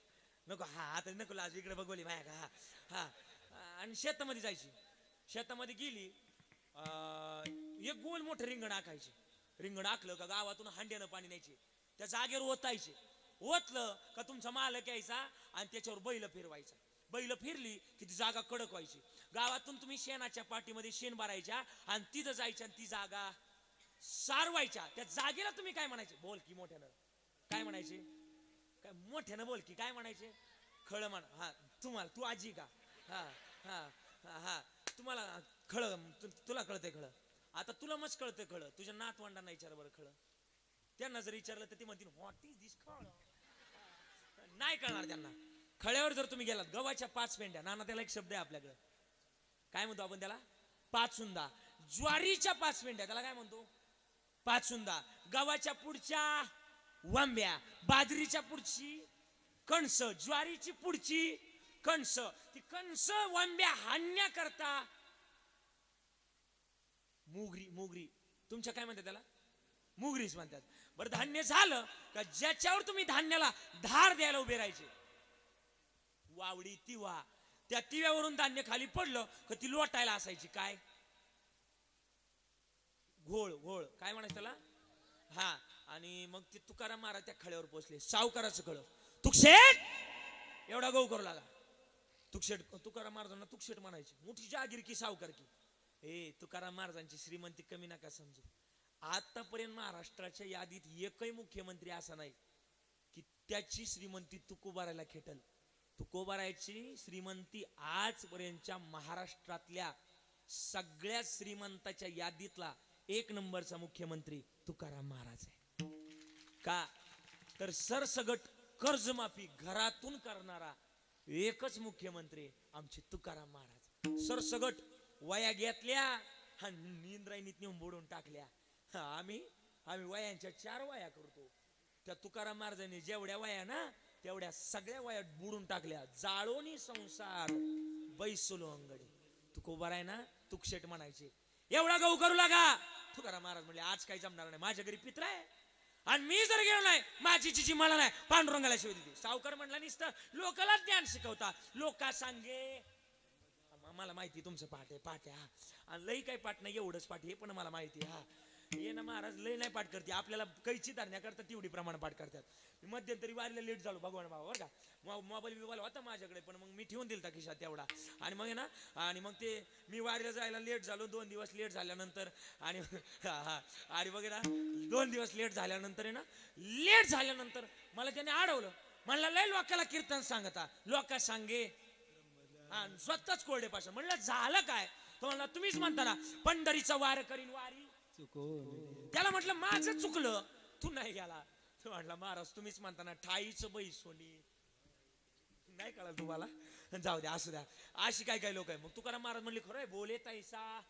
नको आता नको लाज, इकडे बघवली माया का. आणि शेतामध्ये जायची. शेतामध्ये गेली, एक गोल मोठं रिंगण आखायचे. रिंगण आखलं का गावातून हांड्यानं पाणी न्यायचे, त्या जागेवर ओतायचे. ओतलं का तुमचा मालक यायचा आणि त्याच्यावर बैल फिरवायचा. बैल फिरली की ती जागा कडक व्हायची. गावातून तुम्ही शेणाच्या पाठीमध्ये शेण भरायच्या आणि तिथं जायच्या आणि ती जागा सारवायच्या. त्या जागेला तुम्ही काय म्हणायचे? बोल की मोठ्यानं. काय म्हणायचे? काय मोठ्यानं बोल की. काय म्हणायचे? खळ म्हण. हा तुम्हाला, तू आजी का? हा हा हा तुम्हाला खळ, तुला कळतंय खळ? आता तुला मस्त कळतंय खळ. तुझ्या नातवंडांना विचार बरं खळ. त्यांना जर विचारलं तर ते म्हणतील व्हॉट इज दिस खळ. नाही कळणार त्यांना. खळ्यावर जर तुम्ही गेलात, गव्हाच्या 5 पेंड्या. नाना त्याला एक शब्द आहे आपल्याकडे, काय म्हणतो आपण त्याला? पाचुंदा. ज्वारीच्या 5 पेंड्या त्याला काय म्हणतो? पाचुंदा. गव्हाच्या पुढच्या वांब्या, बाजरीच्या पुढची कणस, ज्वारीची पुढची कणस. ती कणस वांब्या हाणण्याकरता मुगरी. तुमच्या काय म्हणतात त्याला? मुगरीच म्हणतात. बरं धान्य झालं का ज्याच्यावर तुम्ही धान्याला धार द्यायला उभे राहायचे, वावडी तिवा. त्या तिव्यावरून धान्य खाली पडलं का ती लोटायला असायची. काय? घोळ. काय म्हणायचं त्याला? हा आणि मग ते तुकाराम महाराज त्या खळ्यावर पोचले. सावकाराचं खळ, तुकशेट एवढा गहू करू लागा. तुकशेट तुकाराम महाराजांना तुकशेट म्हणायचे. मोठी जागीर की सावकार की. हे तुकाराम महाराजांची श्रीमंती कमी नका समजू. आतापर्यंत महाराष्ट्राच्या यादीत एकही मुख्यमंत्री असा नाही की त्याची श्रीमंती तुकोबारायला खेटल. तुकोबारायची श्रीमंती आजपर्यंतच्या महाराष्ट्रातल्या सगळ्या श्रीमंताच्या यादीतला 1 नंबरचा मुख्यमंत्री तुकाराम महाराज आहे. का तर सरसगट कर्जमाफी घरातून करणारा एकच मुख्यमंत्री आमचे तुकाराम महाराज. सरसगट वया घेतल्या आणि इंद्रायणीत नेऊन बुडून टाकल्या. आम्ही वयांच्या 4 वया करतो. त्या तुकाराम महाराजांनी जेवढ्या वया ना तेवढ्या सगळ्या वया बुडून टाकल्या. जाळोनी संसार बैसलो अंगडी. तुकोबार आहे ना तुकशेट म्हणायचे. एवढा गहू करू लागा. तुकाराम महाराज म्हणले आज काही जमणार नाही, माझ्या घरी पित्र आहे आणि मी जर गेलो नाही माझी चिची मला नाही पांडुरंगाला शिवाय देते. सावकार म्हणला नुसतं लोकाला ज्ञान शिकवता. लोका सांगे मला माहिती तुमचं पाठ आहे, पाठ आहे आणि लई काही पाठ नाही, एवढंच पाठ हे पण मला माहिती. हा ये ना महाराज लई नाही पाठ करते, आपल्याला कैची धरण्याकरता तेवढी प्रमाण पाठ करतात. मध्यंतरी वारीला लेट झालो भगवान बाबा बरं का. मोबाईल होता माझ्याकडे पण मग मी ठेवून दिलता खिशात तेवढा. आणि मग ना आणि मग ते मी वारीला जायला लेट झालो. 2 दिवस लेट झाल्यानंतर आणि आणि बघ ना 2 दिवस लेट झाल्यानंतर आहे ना लेट झाल्यानंतर मला त्याने अडवलं. म्हणलं लय लोकाला कीर्तन सांगता लोका सांगे स्वतःच कोरडे पाषाण. म्हणलं झालं काय. तो म्हणला तुम्हीच म्हणता ना पंढरीचा वार करीन वारी. त्याला म्हटलं माझं चुकलं तू नाही गेला. तो म्हटला महाराज तुम्हीच म्हणता ना ठाईचं बाई सोनी. नाही कळलं तुम्हाला, जाऊ द्या असू द्या. अशी काय काय लोक आहे. मग तुकाराम महाराज म्हणले खरंय बोले तैसा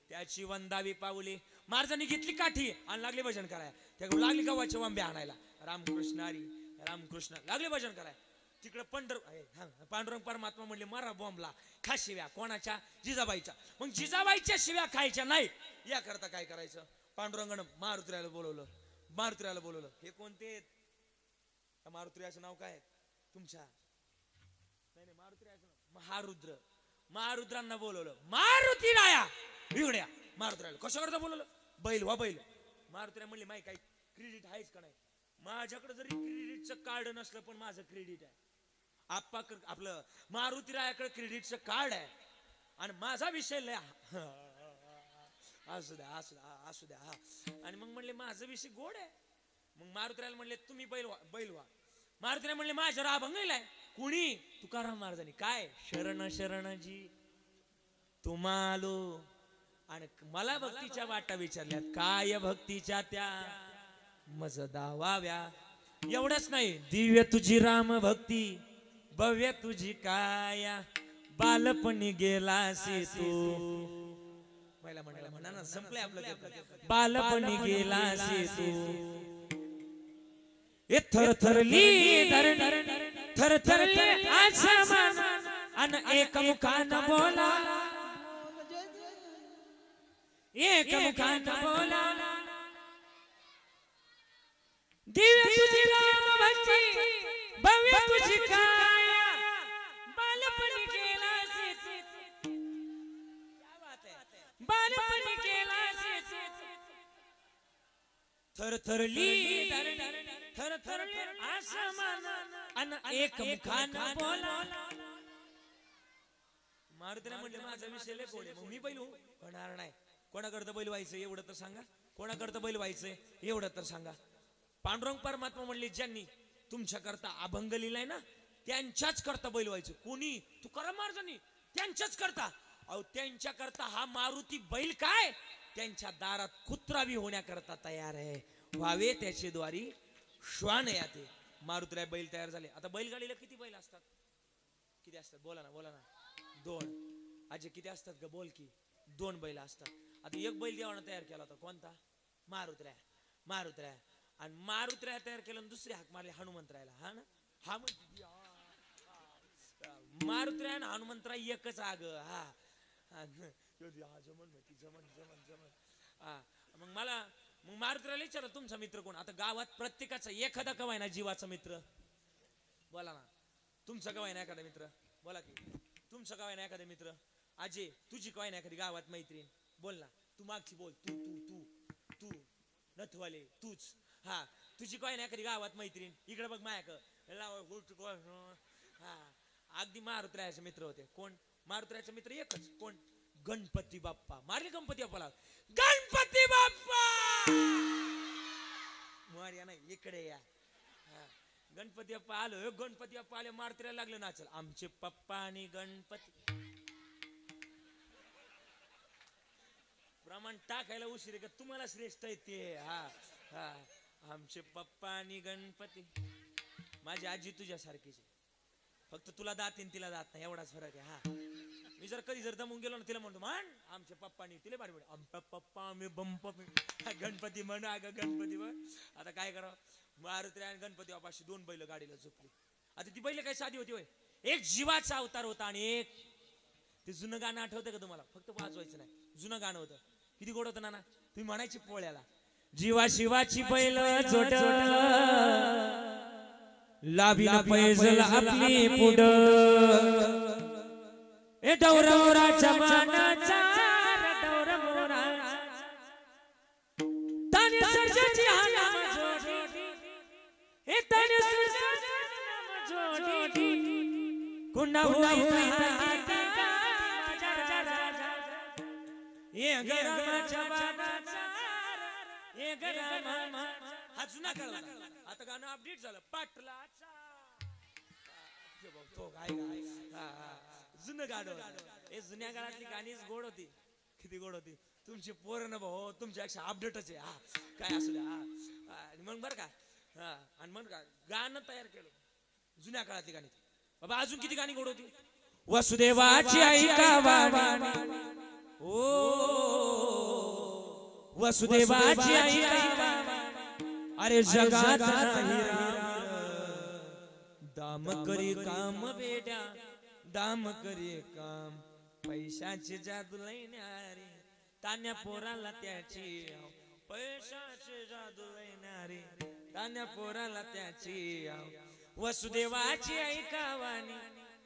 त्याची वंदावी पावली. महाराजांनी घेतली काठी आणि लागले भजन कराय. त्या लागली गव्हाचे वांबे आणायला. रामकृष्ण हरी रामकृष्ण लागले भजन कराय. तिकडे पांडुरंग परमात्मा म्हणले मारा बॉम्बला खा शिव्या. कोणाच्या? जिजाबाईच्या. मग जिजाबाईच्या शिव्या खायच्या नाही या करता काय करायचं. पांडुरंगानं मारुतीरायला बोलवलं. मारुतीरायला बोलवलं. हे कोणते मारुतीरायाचं नाव काय तुमच्या? नाही मारुतीरायाचं नाव महारुद्र. महारुद्रांना बोलवलं. मारुतीराया इकड्या. मारुतीरायला कशा करता बोलवलं. बैल वा बैल. मारुतीराय म्हणले माही काही क्रेडिट आहेच का नाही. माझ्याकडे जरी क्रेडिटचं कार्ड नसलं पण माझं क्रेडिट आहे. आपलं मारुतीरायाकडे क्रेडिटचं कार्ड आहे आणि माझा विषय लय असू द्या असू द्या असू द्या. आणि मग म्हणले माझा विषय गोड आहे. मग मारुतीरायाला म्हणले तुम्ही बैल व्हा. मारुतीराय म्हणले माझ्यावर अभंग आहे. कुणी? तुकाराम महाराजांनी. काय? शरण शरणजी तुम्हालो. आणि मला भक्तीच्या वाटा विचारल्यात काय भक्तीच्या त्या मज दावाव्या. एवढंच नाही दिव्य तुझी राम भक्ती भव्य तुझी काया बालपणी गेलासी तू. पहिला म्हणायला म्हणा ना संपलंय आपलं. बालपणी गेलासी तू ए थरथरली थरथरली आसमान अन एक मुखानं बोला एक मुखानं बोला दिव्य तुझी राम भक्ती भव्य तुझी काया बालपणी गेलासी तू. क्या बात है. बालपणी गेलासी थरथरली थरथरली आसमान अन एक मुखानं बोला. मारुतीने म्हणले माझा विषय लय गोड आहे. मग मी बैल होणार नाही. कोणाकरता बैल व्हायचं एवढं तर सांगा. कोणाकरता बैल व्हायचंय एवढं तर सांगा. पांडुरंग परमात्मा म्हणले ज्यांनी तुमच्या करता अभंग लिहिलाय ना त्यांच्याच करता बैल व्हायचं. कोणी? तुकाराम महाराजांनी त्यांच्याच करता. अहो त्यांच्या करता हा मारुती बैल काय त्यांच्या दारात कुत्रावी होण्याकरता तयार आहे. व्हावे त्याचे द्वारी श्वान याते. मारुतीराय बैल तयार झाले. आता बैलगाडीला किती बैल असतात? किती असतात? बोला ना बोला ना. 2. अजय किती असतात ग बोल की. 2 बैल असतात. आता एक बैल देवानं तयार केला होता. कोणता? मारुतीराय. मारुतीराय. आणि मारुतीराय तयार केलं. दुसरी हाक मारली हनुमंतरायला. हा ना हा म्हणते मारुतीराय आणि हनुमंतराय एकच आग. हा जमन जमन जमन जमन. मग मारुतीरायला विचारलं तुमचा मित्र कोण? आता गावात प्रत्येकाचा एखादा कवाय ना जीवाचा मित्र. बोला ना तुमचा कवाय ना एखादा मित्र. बोला की तुमचा कवाय ना एखादा मित्र. अजय तुझी कवाय ना एखादी गावात मैत्रीण. बोल ना तू मागची बोल. तू तू तू तू नथवाले तूच. हा तुझी काय नाही कधी गावात मैत्रीण इकडे बघ मायाक हा अगदी मारुतरायाचे मित्र होते. कोण मारुतरायाचे मित्र एकच कोण गणपती बाप्पा. मारले गणपती बाप्पाला गणपती बाप्पा मार्या नाही इकडे या. गणपती बाप्पा आलो. गणपती बाप्पा आले मारुतरायाला लागलं नाचल आमचे पप्पा आणि गणपती. प्रमाण टाकायला उशीर का तुम्हाला श्रेष्ठ आहे ते. हा हा आमचे पप्पा आणि गणपती. माझी आजी तुझ्यासारखीच आहे फक्त तुला दात आहे तिला दात नाही एवढाच फरक आहे. हा मी जर कधी जर दमून गेलो ना तिला म्हणतो मान आमचे पप्पानी तिला बारी म्हणे आमचा पप्पा मी बंप गणपती म्हण अगं गणपती म्हण. आता काय करावं मारुती आणि गणपती बापाशी दोन बैल गाडीला झोपली. आता ती बैल काय साधी होती होय. एक जीवाचा अवतार होता आणि एक ते जुनं गाणं आठवतं का तुम्हाला. फक्त वाजवायचं नाही जुनं गाणं होतं. किती गोड होतं ना तुम्ही म्हणायची पोळ्याला जीवा शिवाची बैल जोड लाभीला पैजल आपली पुढ ए डौरवराच्या मानाचा डौरवरा ताने सर्जाची नाम जोडी ए ताने सर्जाची नाम जोडी कुंडा होई ए गरमाच्या बाबाचा ए गरमा हा जुना काळ. आता गाणं अपडेट झालं पाटलाचा तो काय जुनं गाणं. हे जुन्या काळातली गाणीच गोड होती. किती गोड होती. तुमची पोरं भाऊ तुमच्यापेक्षा अपडेटच आहे. हा काय असू द्या. हा मग बरं का. हा आणि मग का गाणं तयार केलं जुन्या काळातली गाणी. बाबा अजून किती गाणी गोड होती. वसुदेवाची ऐकावा ओ वसुदेवाची ऐकावा अरे जगात नाही दाम करी काम बेड्या दाम करी काम पैशाची जादू लैणारे तान्या पोराला त्याची पैशाची जादू लैणारे तान्या पोराला त्याची वसुदेवाची ऐकावानी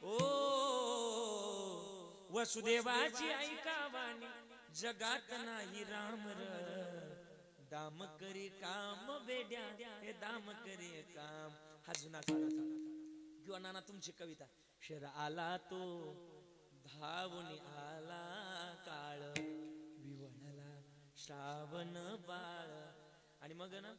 ओ वसुदेवाची ऐकावानी जगात नाही राम दाम करी काम बेड्या हे दाम करी काम. हा जुना काळ किंवा नाना तुमची कविता शेर आला तो धावून आला काळ विवळला श्रावण बाळ. आणि मग ना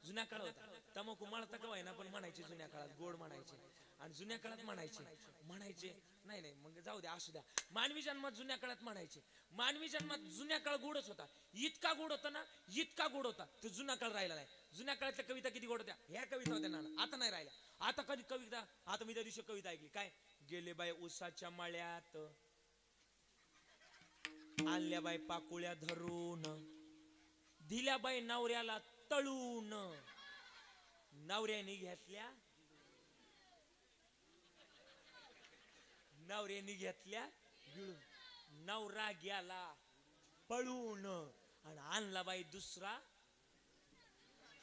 जुन्या काळ होता तमकू मळता का ना पण म्हणायचे जुन्या काळात गोड म्हणायचे. आणि जुन्या काळात म्हणायचे नाही नाही मग जाऊ द्या असू द्या. मानवी जन्मात जुन्या काळात म्हणायचे. मानवी जन्मात जुन्या काळ गोडच होता. इतका गोड होता ना इतका गोड होता तो जुना काळ राहिला नाही. जुन्या काळातल्या कविता किती गोड होत्या. ह्या कविता होत्या ना आता नाही राहिल्या. आता कधी कविता आता मी त्या दिवशी कविता ऐकली काय गेले बाय उसाच्या मळ्यात आणल्या बाय पाकुळ्या धरून दिल्या बाय नवऱ्याला तळून नवऱ्याने घेतल्या नवऱ्याने घेतल्या गिळून नवरा गेला पळून आणि आणला बाई दुसरा.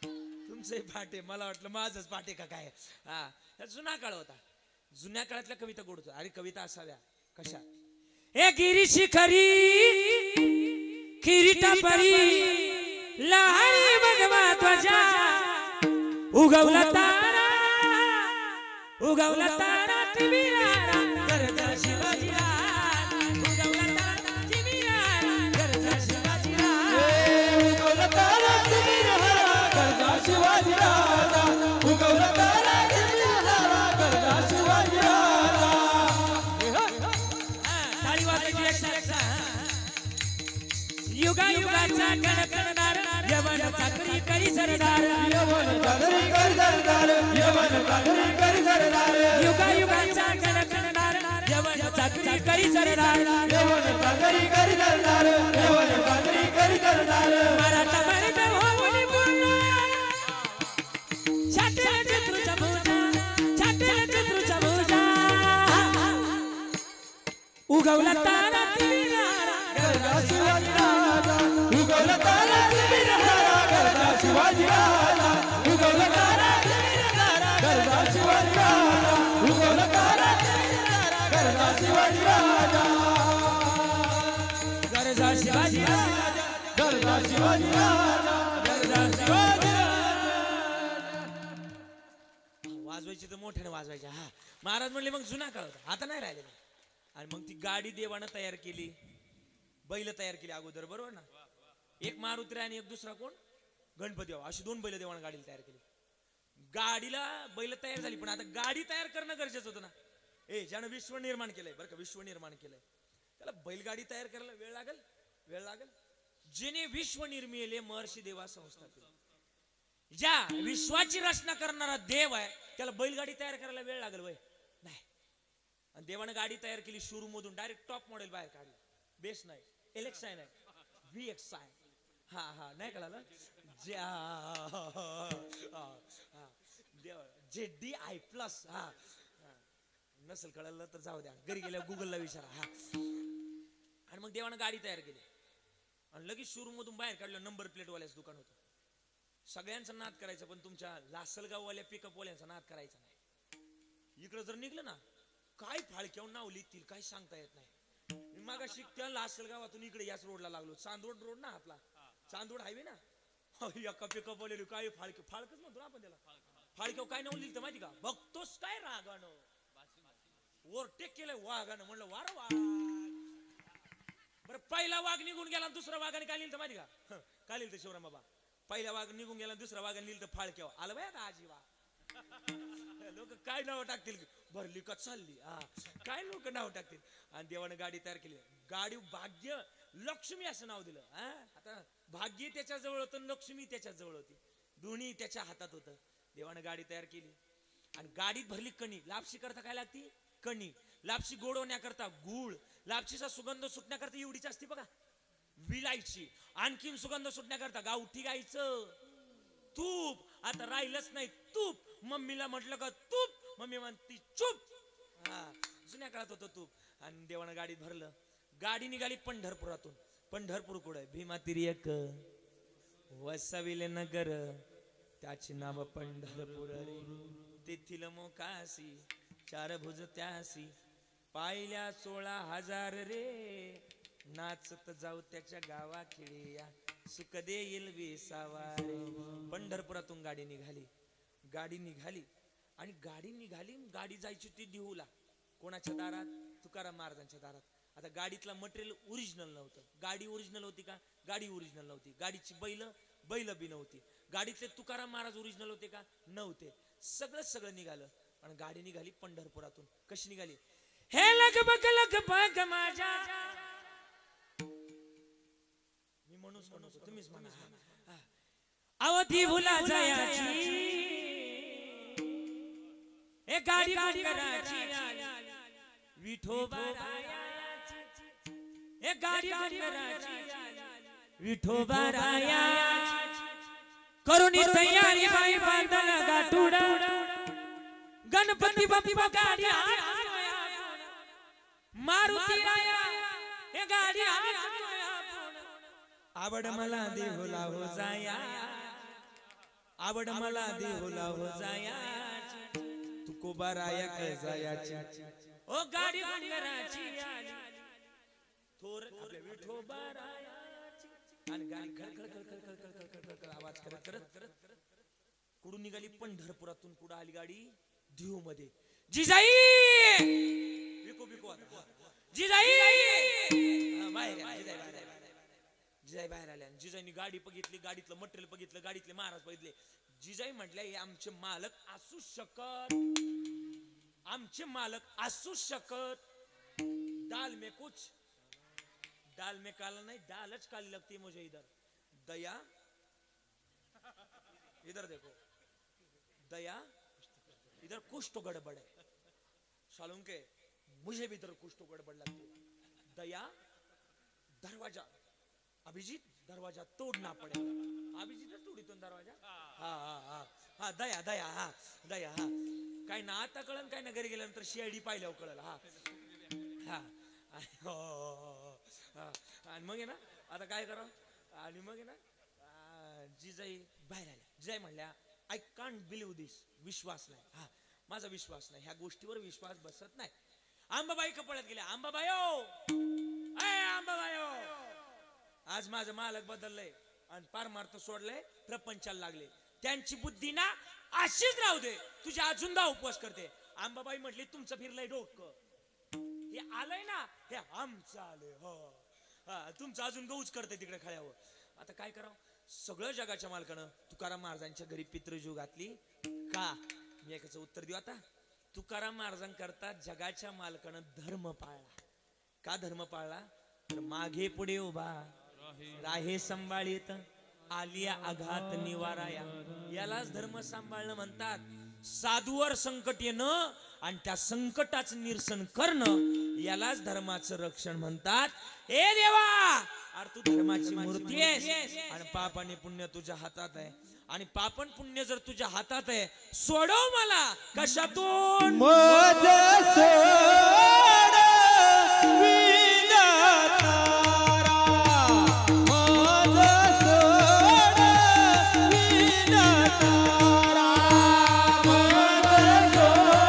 तुमचे पाटे मला वाटलं माझच पाटे का काय. हा जुना काळ होता. जुन्या काळातल्या कविता गोड होत्या. अरे कविता असाव्या कशा ए गिरी शिखरी किरीटा परी लहरी भगवा ध्वजा उगवला तारा तिबिरारा गरजा शिवाजी उगवला तारा तिबिरारा गरजा शिवाजी उगवला तारा तिबिरारा गरजा शिवाजी उगवला तारा तिबिरारा गरजा शिवाजी. ताळी वाजायची एकटा युगा युगाचा गण करणार यवन चाकरी करी सरदार यवन चाकरी करी सरदार यवन चाकरी करी सरदार युगा युगाचा गण करणार यवन चाकरी करी सरदार यवन चाकरी करी सरदार यवन चाकरी करी सरदार. मराठा मर्द होऊन बोलला छाटेल चतुरचा भुजा उगवला तारा तिबिरारा गरजा शिवाजी उगवला तारा तिबिरारा गरजा शिवाजी उगवला तारा तिबिरारा गरजा शिवाजी उगवला तारा तिबिरारा गरजा शिवाजी गरजा शिवाजी गरजा शिवाजी वाजवायची तर मोठ्याने वाजवायचे. हा महाराज म्हणले मग जुना काळ होता, आता नाही राहिले. आणि मग ती गाडी देवानं तयार केली, बैल तयार केली अगोदर, बरोबर ना. एक मारुती आणि एक दुसरा कोण, गणपती बाबा, अशी 2 बैल देवानं गाडीला तयार केली. गाडीला बैल तयार झाली, पण आता गाडी तयार करणं गरजेचं होतं ना. ज्यानं विश्व निर्माण केलंय, बरं का, विश्व निर्माण केलंय, त्याला बैलगाडी तयार करायला वेळ लागेल. जेने विश्व निर्मिले महर्षी देवा संस्था, ज्या विश्वाची रचना करणारा देव आहे, त्याला बैलगाडी तयार करायला वेळ लागेल वय नाही. आणि देवानं गाडी तयार केली शोरूम मधून, डायरेक्ट टॉप मॉडेल बाहेर काढली. बेस नाही, LXi नाही, VXi. हा नाही कळालं. ZDI+. नसेल कळलं तर जाऊ द्या, घरी गेल्या गुगलला विचारा. आणि मग देवानं गाडी तयार केली आणि लगेच शोरूम मधून बाहेर काढलं. नंबर प्लेट वाल्याच दुकान होतं. सगळ्यांचा नाद करायचा, पण तुमच्या लासलगाव वाल्या पिकअप वाल्यांचा नाद करायचा नाही. इकडं जर निघलं ना, काय फाळक्यावर नाव लिहितील काय सांगता येत नाही. मी मागाशी त्या लासलगावातून इकडे याच रोडला लागलो, चांदवड रोड ना आपला, चांदवड हायवे ना. एका पिकअप वाले काय फाळकच म्हणतो ना आपण त्याला. फाळक्यावर काय नाव लिहिलं माहिती का, बघतोस काय रागानं, ओव्हरटेक केलंय वाघानं. म्हणलं वार वाघ. बरं, पहिला वाघ निघून गेला, दुसरा वाघाने काय लिहिलं माहिती का, काय लिहिलं शिवराम बाबा, पहिला वाघ निघून गेला, दुसरा वाघाने लिहिलं फाळक्यावर. आलं बाय आता आजी वाघ. लोक काय नाव टाकतील, भरली का चालली, काय लोक नाव टाकतील. आणि देवानं गाडी तयार केली. गाडी भाग्य लक्ष्मी असं नाव दिलं. आता भाग्य त्याच्या जवळ होतं, लक्ष्मी त्याच्या जवळ होती, दोन्ही त्याच्या हातात होतं. देवानं गाडी तयार केली आणि गाडीत भरली कणी. लापशी करता काय लागती, कणी. लापशी गोडवण्याकरता गुळ, लापशीचा सुगंध सुटण्याकरता एवढीच असते बघा, विलायची. आणखीन सुगंध सुटण्याकरता गावठी गाईचं तूप. आता राहिलंच नाही तूप. मम्मीला म्हटलं का तूप, मम्मी म्हणती चूप. जुन्या काळात होतं तूप. आणि देवानं गाडीत भरलं. गाडी निघाली पंढरपुरातून. पंढरपूर कुठे, भीमा तिर्यक वसविले नगर, त्याचे नाव पंढरपूर रे. तेथील मोकासी 4 भुज त्यासी, पाहिल्या 16,000 रे. नाचत जाऊ त्याच्या गावा खेळ्या, सुख देईल विसावा रे. पंढरपुरातून गाडी निघाली. आणि गाडी जायची ती देहूला. कोणाच्या दारात, तुकाराम महाराजांच्या दारात. आता गाडीतला मटेरियल ओरिजिनल नव्हतं. गाडी ओरिजिनल होती का, गाडी ओरिजिनल नव्हती. गाडीची बैल बी नव्हती. गाडीतले तुकाराम महाराज ओरिजिनल होते का, नव्हते. सगळं निघालं. आणि गाडी निघाली पंढरपुरातून. कशी निघाली, हे लगबग माझ्या, मी म्हणूच तुम्हीच म्हणा. अवधी भुला जायची, ए गाडी करायची, विठोबा ए गाडी करायची, विठोबा राया. करुणी तयारी बाई बांधला गाठुड, गणपती बाप्पा गाडी मारुती राया, हे गाडी आवड मला देहुला हो जाया, आवड मला देहुला हो जाया, तुकोबा राया काय जायाची. ओ गाडी करायची, थोर आपल्या विठोबा रायाची. आणि गाडी खळखळ आवाज करत कुठून निघाली, पंढरपुरातून. कुठं आली गाडी, देहू मध्ये. जिजाई बिको जिजाई बाहेर आल्या. जिजाईनी गाडी बघितली, गाडीतलं मटेरियल बघितलं, गाडीतले महाराज बघितले. जिजाई म्हटल्या, हे आमचे मालक असू शकत, आमचे मालक असू शकत. दाल में काला नहीं, दालच काली लगती है मुझे. इधर दया, इधर देखो दया, इधर कुछ तो गड़बड़ है. सालून के मुझे भी इधर कुछ तो गड़बड़ लगती है. दया, दरवाजा, अभिजीत दरवाजा तोड़ना पड़ेगा. अभिजीत तोड़ी तो दरवाजा. हा दया दया हा दया हा. काय ना आता कळलं, काय ना घरी गेल्यानंतर CID पाहिल्यावर कळलं. हा आणि मग आहे ना, आता काय करावं. आणि मग आहे ना, जिजाई बाहेर आल्या. जिजाई म्हणल्या, आय कांट बिलीव्ह दिस, विश्वास नाही. माझा विश्वास नाही, ह्या गोष्टीवर विश्वास बसत नाही. आंबाबाई कपळत गेल्या. आंबाबायो, आंबाबायो, आज माझं मालक बदललंय. आणि पार मार्त सोडलंय प्रपंचाला लागले. त्यांची बुद्धी ना अशीच राहू दे, तुझ्या अजून दा उपवास करते. आंबाबाई म्हटली तुमचं फिरलंय डोकं, हे आलंय ना हे आमचं आलंय. हो तुमचं अजून गऊच करते तिकडे खळ्यावर. आता काय करावं, सगळं जगाच्या मालकानं तुकाराम महाराजांच्या घरी पितृजीव घातली का? मी एकाच उत्तर देऊ आता. तुकाराम महाराजांकरता जगाच्या मालकानं धर्म पाळला. का धर्म पाळला? तर मागे पुढे उभा राहे संभाळीत आलिया आघात निवाराया, यालाच धर्म सांभाळणं म्हणतात. साधूवर संकट येणं आणि त्या संकटाचं निरसन करणं यालाच धर्माचं रक्षण म्हणतात. ए देवा, अरे तू धर्माची मूर्ती आहेस आणि पाप आणि पुण्य तुझ्या हातात आहे. आणि पाप आणि पुण्य जर तुझ्या हातात आहे, सोडव मला कशातून. मज सोड विनातारा, मज सोड विनातारा, मज सोड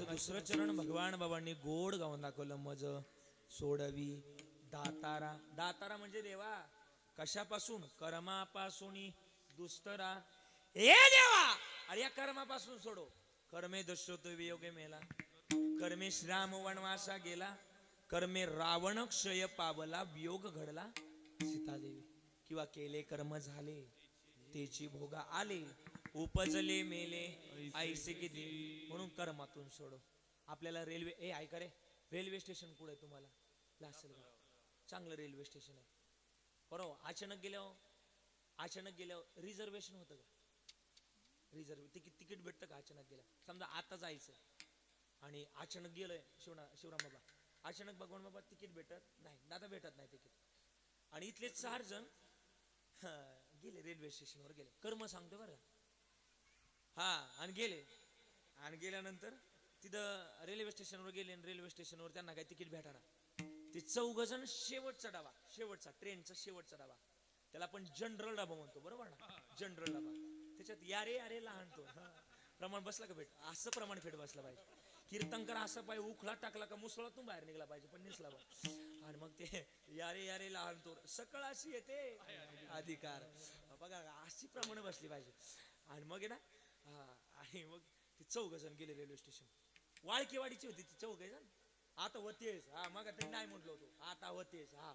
दुसरं चरण भगवान बाबांनी गोड गाऊन दाखवलं. मज सोडवी दातारा. दातारा म्हणजे देवा कशापासून? कर्मापासून दुस्तरा. ए देवा, अरे या कर्मापासून सोडो. कर्मे दशरथ वियोगे मेला, कर्मे श्रीराम वनवासा गेला, कर्मे रावण क्षय पावला, वियोग घडला सीतादेवी. किंवा केले कर्म झाले तेची भोगा आले, उपजले मेले ऐसे किती. म्हणून कर्मातून सोडो. आपल्याला रेल्वे ऐका रे, रेल्वे स्टेशन कुठे आहे तुम्हाला? लासलगाव. चांगलं रेल्वे स्टेशन आहे बरोबर. अचानक गेल्यावर रिझर्वेशन होतं का? तिकीट भेटतं का अचानक गेल्या? समजा आता जायचं आणि अचानक गेलंय शिवराम बाबा, अचानक भगवान बाबा तिकीट भेटत नाही, दादा भेटत नाही तिकीट. आणि इथले 4 जण गेले रेल्वे स्टेशनवर, गेले कर्म सांगतो बरं हा. आणि गेल्यानंतर तिथं रेल्वे स्टेशनवर गेले. रेल्वे स्टेशनवर त्यांना काही तिकीट भेटाना. ते 4 जण शेवटचा डबा, शेवटचा ट्रेनचा शेवटचा डबा, त्याला आपण जनरल डबा म्हणतो बरोबर ना, जनरल डबा. त्याच्यात यारे लहान तो प्रमाण बसला का भेट, असं प्रमाण फेट बसला पाहिजे. कीर्तनकर असं पाहिजे, उखळा टाकला का मुसळातून बाहेर निघला पाहिजे, पण निसला पाहिजे. आणि मग ते यारे लहान तो सकळ अशी येते अधिकार बघा, अशी प्रमाणे बसली पाहिजे. आणि मग आहे ना आणि मग ते 4 जण गेले रेल्वे स्टेशन. वाळकेवाडीची होती ती 4 जण. आता होतेस हा, मग तरी नाही म्हटलं होतो, आता होतेस हा.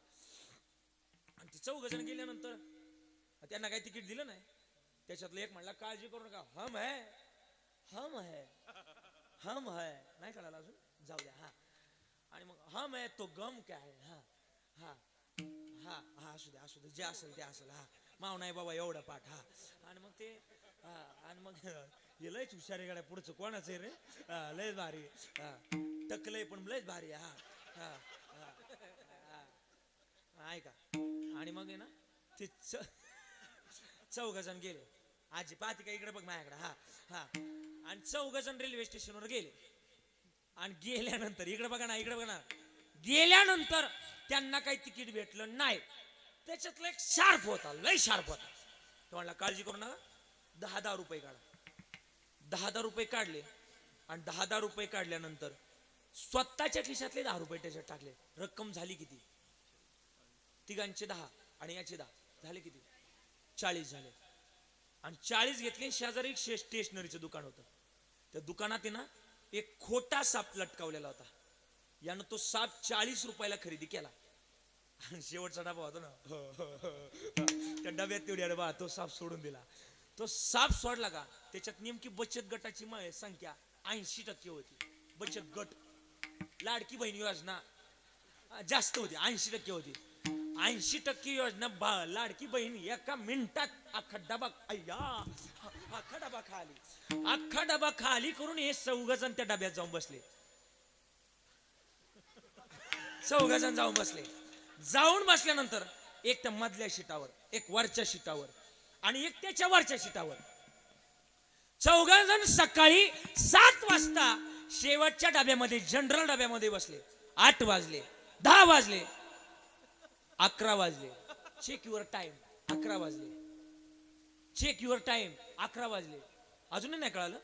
आणि ते 4 जण गेल्यानंतर त्यांना काही तिकीट दिलं नाही. त्याच्यातलं एक म्हणला काळजी करू नका, हम है नाही कळालं अजून, जाऊ द्या हा. आणि मग हम है तो गम क्या है. हा असू दे जे असेल ते असेल हा. माव नाही बाबा एवढा पाठ हा. आणि मग ते आणि मग हे लयच हुशारी गाड्या पुढचं कोणाचं आहे रे, लयच भारी टकलंय पण लयच भारी हा. ऐका. आणि मग आहे ना ते 4 जण गेले. आजी पाहते का इकडे बघ माझ्याकडे हा. आणि 4 जण रेल्वे स्टेशनवर गेले. आणि गेल्यानंतर इकडे बघा ना गेल्यानंतर त्यांना काही तिकीट भेटलं नाही. त्याच्यातला एक शार्प होता, लय शार्प होता. तो म्हणला काळजी करू नका, 10 रुपये काढा. 10 रुपये काढले. आणि 10 रुपये काढल्यानंतर स्वतःच्या खिशातले 10 रुपये त्याच्यात टाकले. रक्कम झाली किती? तिघांचे 10 आणि याचे 10 झाले किती? 40 झाले. आणि 40 घेतले. शेजारी एक स्टेशनरीचं दुकान होतं. त्या दुकानात आहे ना एक खोटा साप लटकावलेला होता. यानं तो साप 40 रुपयाला खरेदी केला. आणि शेवटचा डबा होता ना त्या डब्यात तेवढी अरे बा तो साप सोडून दिला. तो साप सोडला का त्याच्यात नेमकी बचत गटाची संख्या 80% होती. बचत गट लाडकी बहीण योजना जास्त होती, 80% होती. 80% योजना लाडकी बहीण एका मिनिटात अख्खा डबा अख्खा डबा खाली करून हे 4 जण त्या डब्यात जाऊन बसले. 4 जण जाऊन बसले. जाऊन बसल्यानंतर एक त्या मधल्या शीटावर, एक वरच्या शीटावर आणि एक त्याच्या वरच्या शीटावर 4 जण सकाळी 7 वाजता शेवटच्या डब्यामध्ये जनरल डब्यामध्ये बसले. 8 वाजले, 10 वाजले, 11 वाजले. Check your time. 11 वाजले. Check your time. 11 वाजले. अजूनही नाही कळालं.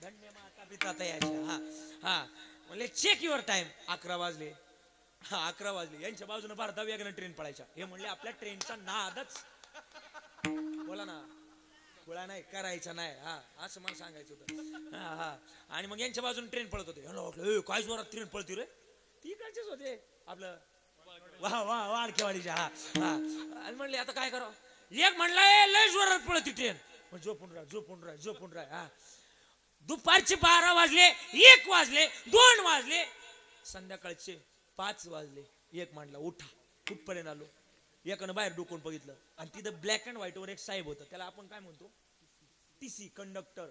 धन्य माता पिता तयाच्या. हा हा म्हणले चेक युअर टाइम. 11 वाजले. हा 11 वाजले. यांच्या बाजूने भारता वेगळं ट्रेन पळायच्या. हे म्हणले आपल्या ट्रेनचा नादच बोला ना गोळा नाही करायचा नाही. हा असं मला सांगायचं होतं. हा हा आणि मग यांच्या बाजूने ट्रेन पळत होते. काय जोरात ट्रेन पळती रे. ती इकडचेच होते आपलं वाडकेवाडीच्या. हा हा आणि म्हणले आता काय करावं. एक म्हणलं लय जोरात पळती ट्रेन. झोपून राह. हा दुपारचे 12 वाजले, 1 वाजले, 2 वाजले, संध्याकाळचे 5 वाजले. एक म्हणला उठा. कुठपर्यंत आलो. एकानं बाहेर डोकून बघितलं आणि तिथं ब्लॅक अँड व्हाईट वर एक साहेब होतं. त्याला आपण काय म्हणतो टीसी कंडक्टर.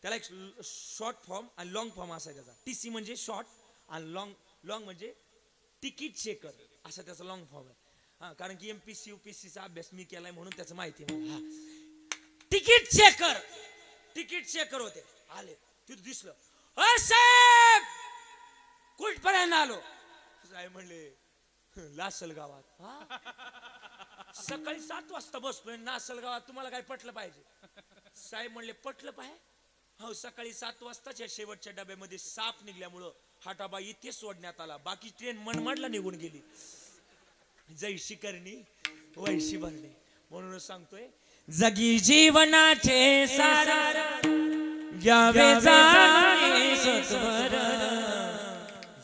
त्याला एक शॉर्ट फॉर्म आणि लॉंग फॉर्म असायचा त्याचा. टीसी म्हणजे शॉर्ट आणि लॉंग म्हणजे तिकीट चेकर असा त्याचा लॉंग फॉर्म आहे. हा कारण की एमपीसी यूपीसीचा अभ्यास मी केलाय म्हणून त्याचं माहिती आहे मला. तिकीट चेकर होते. आले तिथं दिसलं. साहेब कुठपर्यंत आलो. साहेब म्हणले लासल गावात. सकाळी 7 वाजता बसलोय नासल गावात. तुम्हाला काय पटलं पाहिजे. साहेब म्हणले पटलं पाहिजे. हो सकाळी 7 वाजताच्या शेवटच्या डब्यामध्ये साप निघल्यामुळं हा डबा इथे सोडण्यात आला. बाकी ट्रेन मनमाडला निघून गेली. जैशी करणी वैशी भरणे. म्हणूनच सांगतोय जगी जीवनाचे सार घ्यावे जाणे सत्वर.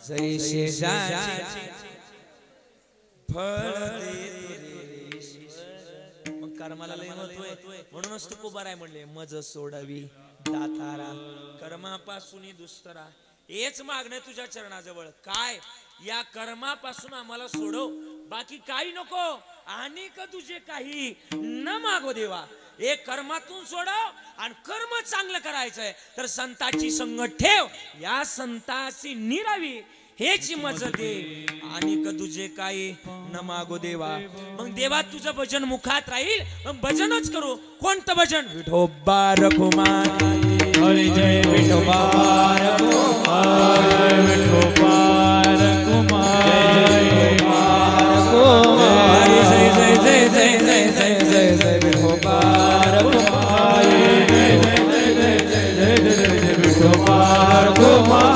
जैसे फळ मग कर्माला लय महत्व. म्हणूनच तुकोबा राय म्हणले मज सोडावी दातारा कर्मापासून दुस्तरा. हेच मागणं तुझ्या चरणाजवळ. काय या कर्मापासून आम्हाला सोडव. बाकी काही नको. आणि का तुझे काही न मागो देवा. एक कर्मातून सोडव आणि कर्म चांगलं करायचंय तर संताची संगत ठेव. या संताची निरावी हेची मज दे. आणि का तुझे काही न मागो देवा. मग देवा तुझं भजन मुखात राहील. मग भजनच करू. कोणतं भजन. विठोबा रखुमाई हरी जय विठोबा रखुमाई. विठोबा रखुमाई हरी जय जय जय जय जय जय जय जय विठोबा रखुमाई. विठोबा रखुमाई.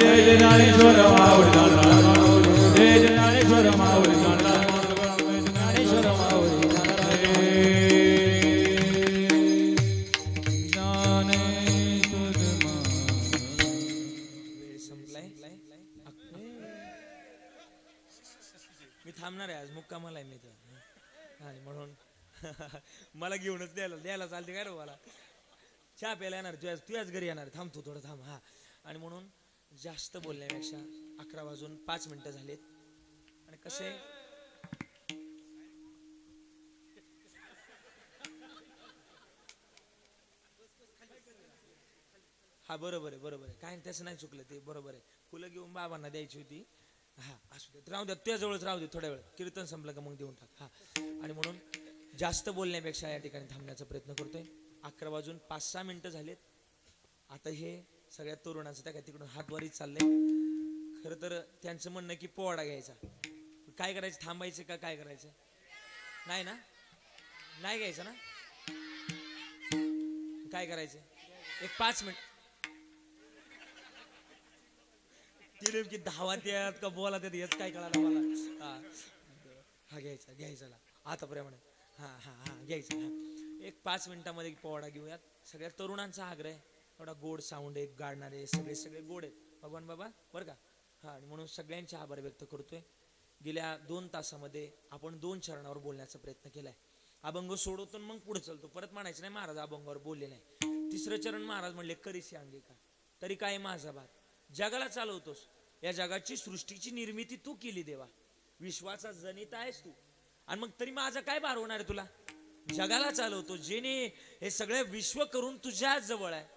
जय ज्ञानेश्वर माऊली ज्ञानराज माऊली जय ज्ञानेश्वर माऊली ज्ञानराज माऊली ज्ञानेश्वर माऊली मी थांबणार आहे आज मुक्कामाला आहे मी तर आणि म्हणून मला घेऊनच द्यायला चालते काय रे मला चहा प्यायला येणार तुझ्याच घरी येणार थांबतो थोडं थांब हा आणि म्हणून जास्त बोलण्यापेक्षा 11 वाजून 5 मिनिटं झालेत आणि कसे हा बरोबर आहे काय त्याचं नाही चुकलं ते बरोबर आहे फुलं घेऊन बाबांना द्यायची होती हा असू दे राहू द्या तुझ्याजवळच राहू दे थोड्या वेळ कीर्तन संपलं का मग देऊन टाक हा आणि म्हणून जास्त बोलण्यापेक्षा या ठिकाणी थांबण्याचा प्रयत्न करतोय 11 वाजून 5-6 मिनिटं झालेत आता हे सगळ्या तरुणांचं त्या काय तिकडून हातवारीच चाललंय खरं तर त्यांचं म्हणणं की पोवाडा घ्यायचा काय करायचं थांबायचं का काय करायचं नाही ना नाही घ्यायचं ना काय करायचं एक 5 मिनिट ती नेमकी धावात यात का बोला त्यात हेच काय कळालं मला हा घ्यायचा आताप्रमाणे हा घ्यायचा एक 5 मिनिटामध्ये पोवाडा घेऊयात सगळ्या तरुणांचा आग्रह आहे एवढा गोड साऊंड आहे गाणारे सगळे गोड आहेत भगवान बाबा बरं का हा आणि म्हणून सगळ्यांचे आभार व्यक्त करतोय गेल्या 2 तासामध्ये आपण 2 चरणावर बोलण्याचा प्रयत्न केलाय अभंग सोडवतो मग पुढे चालतो परत म्हणायचं नाही महाराज अभंगावर बोलले नाही 3रं चरण महाराज म्हणले करीसी अंगीकार तरी काय माझा भात जगाला चालवतोस या जगाची सृष्टीची निर्मिती तू केली देवा विश्वाचा जनिता आहेस तू आणि मग तरी माझा काय भार होणार आहे तुला जगाला चालवतो जेने हे सगळे विश्व करून तुझ्या जवळ आहे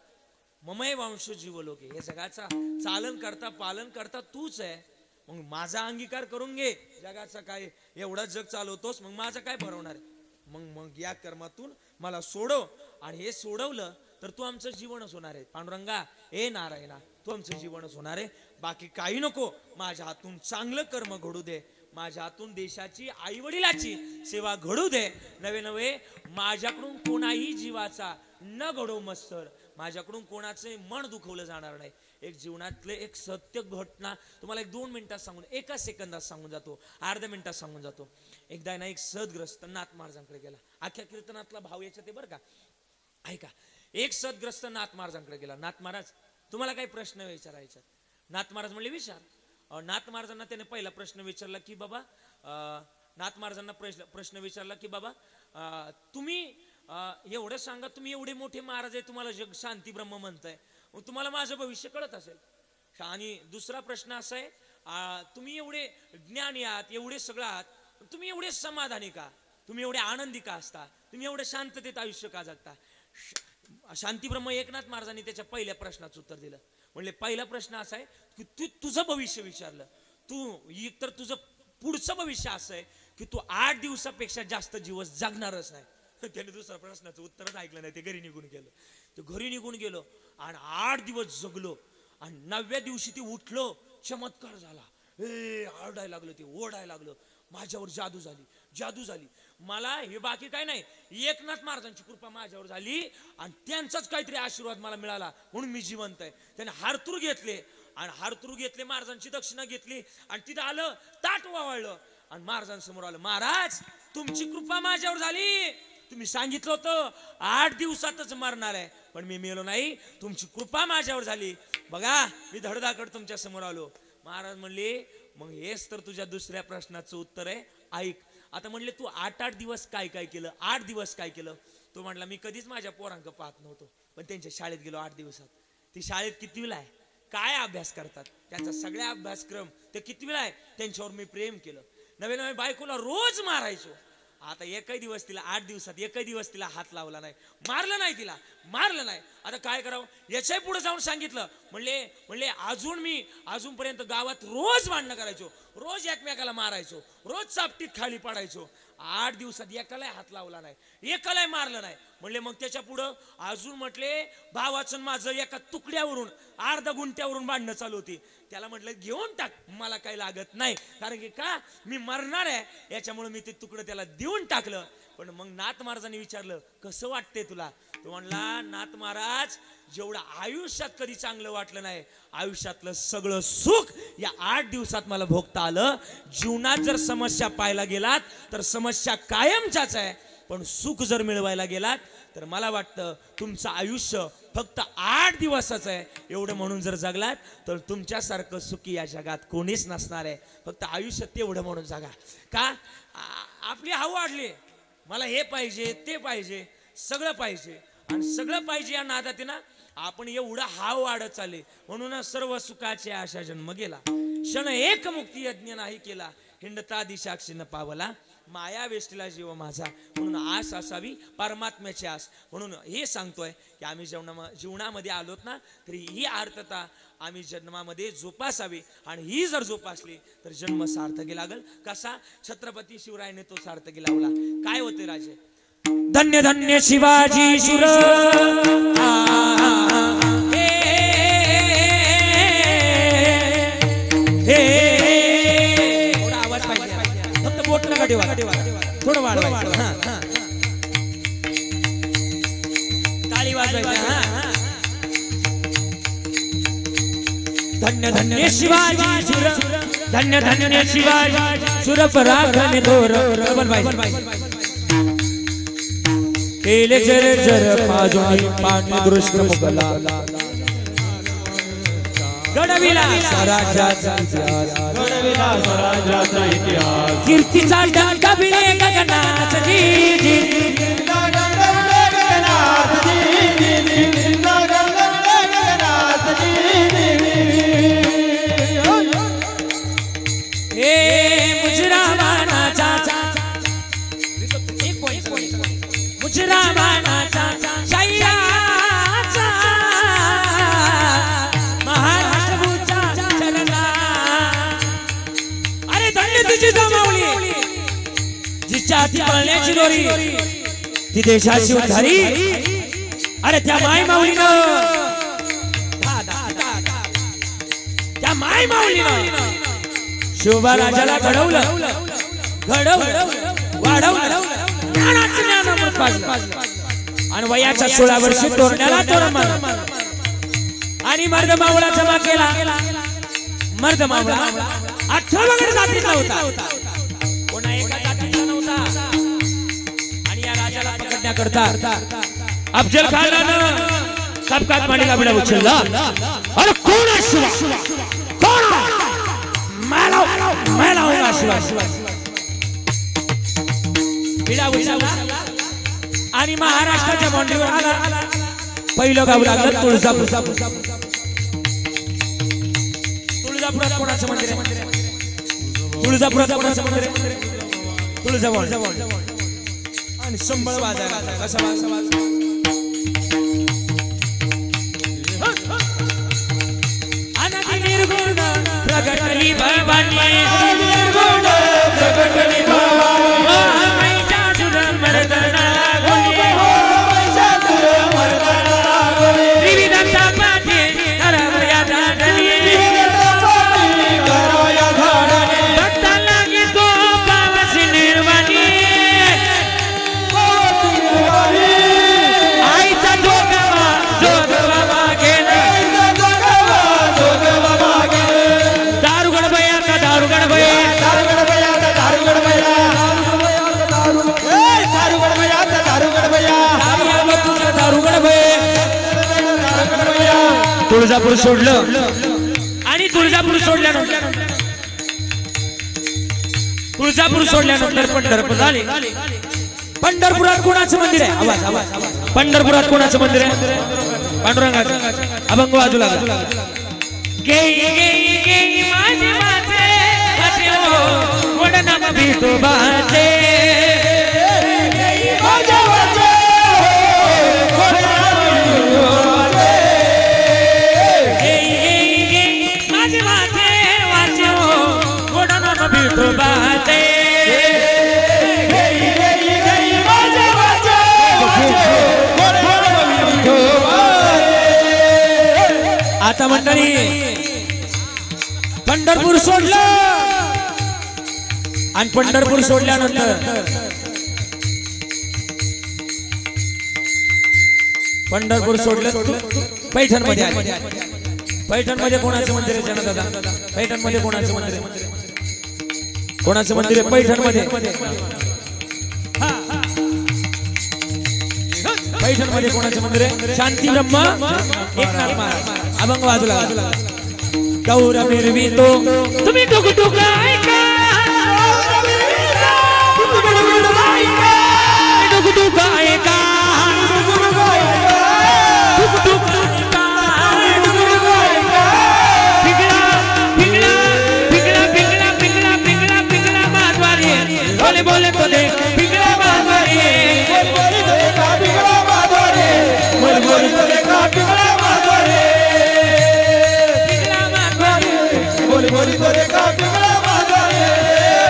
ममय वंश जीवलोके हे जगाचा चालन करता पालन करता तूच आहे मग माझा अंगीकार करून घे जगाचा काय एवढा जग चालवतोस मग माझा काय भरवणार आहे मग या कर्मातून मला सोडव आणि हे सोडवलं तर तू आमचं जीवनच होणार आहे पांडुरंगा ए नारायणा तू आमचं जीवनच होणार आहे बाकी काही नको माझ्या हातून चांगलं कर्म घडू दे माझ्या हातून देशाची आई वडिलाची सेवा घडू दे नवे माझ्याकडून कोणाही जीवाचा न घडो मत्सर माझ्याकडून कोणाचे मन दुखवलं जाणार नाही एक जीवनातले एक सत्य घटना तुम्हाला 1-2 मिनिटात सांगून 1 सेकंदात सांगून जातो अर्ध्या मिनिटात सांगून जातो एकदा ना एक सदग्रस्त नाथ महाराजांकडे गेला अख्ख्या कीर्तनातला भाव याच्यात ते बरं का ऐका एक सदग्रस्त नाथ महाराजांकडे गेला नाथ महाराज तुम्हाला काही प्रश्न विचारायचा नाथ महाराज म्हणले विचार नाथ महाराजांना त्याने पहिला प्रश्न विचारला की बाबा नाथ महाराजांना प्रश्न विचारला की बाबा तुम्ही एवढं सांगा तुम्ही एवढे मोठे महाराज आहे तुम्हाला जग शांती ब्रह्म म्हणताय मग तुम्हाला माझं भविष्य कळत असेल आणि दुसरा प्रश्न असा आहे तुम्ही एवढे ज्ञानी आहात एवढे सगळं आहात तुम्ही एवढे समाधानी का तुम्ही एवढे आनंदी का असता तुम्ही एवढे शांततेत आयुष्य का जगता शांतीब्रह्म एकनाथ महाराजांनी त्याच्या पहिल्या प्रश्नाचं उत्तर दिलं म्हणले पहिला प्रश्न असा आहे की तू तुझं भविष्य विचारलं तू एकतर तुझं पुढचं भविष्य असं आहे की तू 8 दिवसापेक्षा जास्त दिवस जगणारच नाही त्याने दुसऱ्या प्रश्नाचं उत्तरच ऐकलं नाही ते घरी निघून गेलो ते घरी निघून गेलो आणि 8 दिवस जगलो आणि 9व्या दिवशी ते उठलो चमत्कार झाला आरडायला लागलं ते ओढायला लागलं माझ्यावर जादू झाली मला हे बाकी काय नाही एकनाथ महाराजांची कृपा माझ्यावर झाली आणि त्यांचाच काहीतरी आशीर्वाद मला मिळाला म्हणून मी जिवंत आहे त्याने हारतूर घेतले महाराजांची दक्षिणा घेतली आणि तिथं आलं ताट वावळलं आणि महाराजांसमोर आलं महाराज तुमची कृपा माझ्यावर झाली तुम्ही सांगितलं होतं 8 दिवसातच मरणार आहे पण मी मेलो नाही तुमची कृपा माझ्यावर झाली बघा मी धडधाकड तुमच्या समोर आलो महाराज म्हणले मग हेच तर तुझ्या दुसऱ्या प्रश्नाचं उत्तर आहे ऐक आता म्हणले तू 8 दिवस काय केलं 8 दिवस काय केलं तो म्हटला मी कधीच माझ्या पोरांक पाहत नव्हतो पण त्यांच्या शाळेत गेलो 8 दिवसात ती शाळेत कितवीला आहे काय अभ्यास करतात त्यांचा सगळा अभ्यासक्रम ते कितवीला आहे त्यांच्यावर मी प्रेम केलं नवे बायकोला रोज मारायचो आता एकही दिवस तिला 8 दिवसात एकही दिवस तिला हात लावला नाही मारलं नाही आता काय करावं याच्याही पुढे जाऊन सांगितलं म्हणले अजूनपर्यंत गावात रोज भांडणं करायचो रोज एकमेकाला मारायचो रोज चापटीत खाली पाडायचो 8 दिवसात एकालाही हात लावला नाही एकालाही मारलं नाही म्हणले मग त्याच्या पुढं अजून म्हटले भावाचं माझं एका तुकड्यावरून अर्धा गुंट्यावरून भांडणं चालू होती त्याला म्हटलं घेऊन टाक मला काही लागत नाही कारण की का मी मरणार आहे याच्यामुळे मी ते तुकडं त्याला देऊन टाकलं पण मग नाथ महाराजांनी विचारलं कसं वाटतंय तुला? तो म्हणला नाथ महाराज जेवढं आयुष्यात कधी चांगलं वाटलं नाही, आयुष्यातलं सगळं सुख या 8 दिवसात मला भोगता आलं. जीवनात जर समस्या पाहायला गेलात तर समस्या कायमच्याच आहे, पण सुख जर मिळवायला गेलात तर मला वाटतं तुमचं आयुष्य फक्त 8 दिवसाचं आहे. एवढं म्हणून जर जगलात तर तुमच्यासारखं सुखी या जगात कोणीच नसणार आहे. फक्त आयुष्य तेवढं म्हणून जगा. का आपली हाव वाढली, मला हे पाहिजे ते पाहिजे सगळं पाहिजे, आणि सगळं पाहिजे या नादात ना आपण एवढा हाव वाढत चालले. म्हणून सर्व सुखाचे आशा जन्म गेला, क्षण एक मुक्ती यज्ञ नाही केला, हिंडता दिशाक्षी न पावला, माया वेष्टीला जीव माझा. म्हणून आस असावी परमात्म्याची आस. म्हणून हे सांगतोय की आम्ही जीवनामध्ये आलोत ना तरी ही आर्थता आम्ही जन्मामध्ये जोपासावी, आणि ही जर जोपासली तर जन्म सार्थकी लागल. कसा? छत्रपती शिवरायाने तो सार्थकी लावला. काय होते राजे? धन्य धन्य शिवाजी शुर, थोडा आवाज पाहिजे, फक्त बोट नका ठेवा, थोडं वाढवायचं. टाळी वाजवायची. धन्य धन्य शिवाजी शुर, धन्य धन्य शिवाजी शुर, पराक्रमी थोर केले जर जर पाजोनी पाणी दृष्ट मुगला, घडविला स्वराज्याचा इतिहास, घडविला स्वराज्याचा इतिहास, कीर्तीचा डंका भिडे गगनात जी जी, हे मुजरामानाचा मुजरामानाचा शय्याचा महाराष्ट्रभूचा चलना. अरे धन्य तुझी जमावली जिच्या हाती पळण्याची दोरी, ती देशाची उद्धारी. अरे त्या माय माऊलीनं, त्या माय माऊलीनं शोभा राजाला घडवलं, वाढवलं, ज्ञानाचं ज्ञानामृत पाजलं, आणि वयाच्या 16 वर्षी तोरण्याला तोरण मारलं, आणि मर्द मावळा जमा केला. मर्द मावळा 18 जातीचा होता, कोणा एका जातीचा नव्हता. आणि या राजाला पकडण्याकरता अफजल खानानं कपकात मांडीला बिडा उचलला. अरे कोण आहे शिवा? कोण आहे? मला होगा शिवा. बिडा उचलला आणि महाराष्ट्राच्या बाउंड्रीवर आला. पहिलं गाव लागलं तुळजापूर. तुळजापुरात कोणाचं मंदिर आहे? तुळजापुरात कोणाचं मंदिर आहे? तुळजाभवानी. आणि संबळ वाजायला कसा वाज प्रगटली भवानी, निर्गुण प्रगटली भवानी, महिषासुर मर्दना गोली, त्रिविधाचा पाठी करावया धाडली, भक्ताला घेतो पावसी निर्वाणी, आईचा जोगवा मागेल, तुळजापूर सोडलं. आणि तुळजापूर सोडल्यानंतर पंढरपूर झाले. पंढरपुरात कोणाचं मंदिर आहे? आवाज आवाज. पंढरपुरात कोणाचं मंदिर आहे? पांडुरंगाचं. अभंग बाजूला. माझे माझे गोड नाम विठोबाचे, आता मंडळी पंढरपूर सोडलं. आणि पंढरपूर सोडल्यानंतर पंढरपूर सोडलं पैठण मध्ये आले पैठण मध्ये कोणाचं मंदिर आहे जन दादा पैठण मध्ये कोणाचं मंदिर आहे कोणाचं मंदिर आहे पैठण मध्ये पैठण मध्ये कोणाचं मंदिर आहे शांती ब्रह्मा एकनाथ महाराज अभंग बाजूला गौर मिरवी तो तुम्ही टुक टुक ऐका टुक टुक ऐका बोले बोले तो दे पिघला माधवारी बोले तो देखा पिघला माधवारी बोले तो देखा पिघला माधवारी पिघला माधवारी बोले तो देखा पिघला माधवारी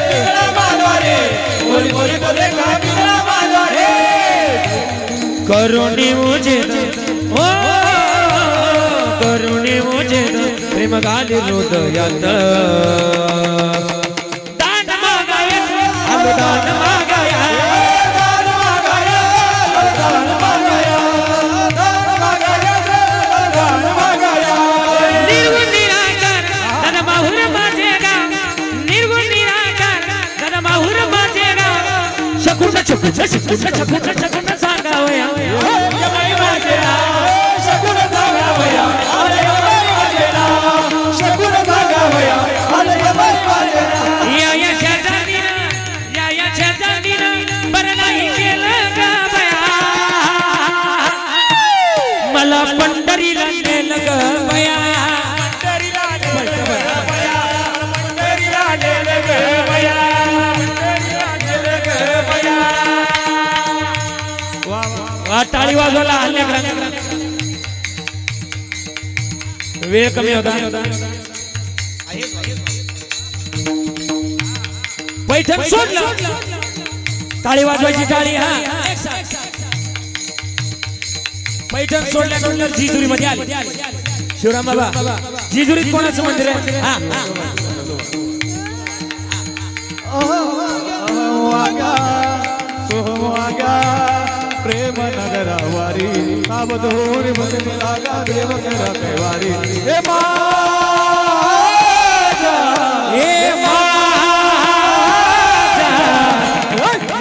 पिघला माधवारी बोले तो देखा पिघला माधवारी करुणी मुझे ओ करुणी मुझे प्रेम गाली हृदयात दान मागाया दान मागाया दान मागाया दान मागाया दान मागाया निर्गुण निराकार दादा माहुर माझेगा निर्गुण निराकार दादा माहुर माझेगा शकुन शकुन शकुन शकुन शकुन सांगावया यमाई माझेगा शकुन सांगावया अरे यमाई माझेगा शकुन सांगावया अरे यमाई माझेगा या मला पंढरीला नेलं ग बया पंढरीला नेलं ग बया पंढरीला नेलं ग बया पंढरीला नेलं ग बया वा टाळी वाजवला हल्ल्याकडे वेळ कमी होता पैठण सोडलं टाळी वाजवायची टाळी हा पैठण सोडल्यानंतर जिजुरी मध्ये आले शिवराम बाबा जिजुरीत कोणाचं मंदिर आहे हा प्रेम नगरावारी सावधूरी मध्ये लागा देव करा कैवारी हे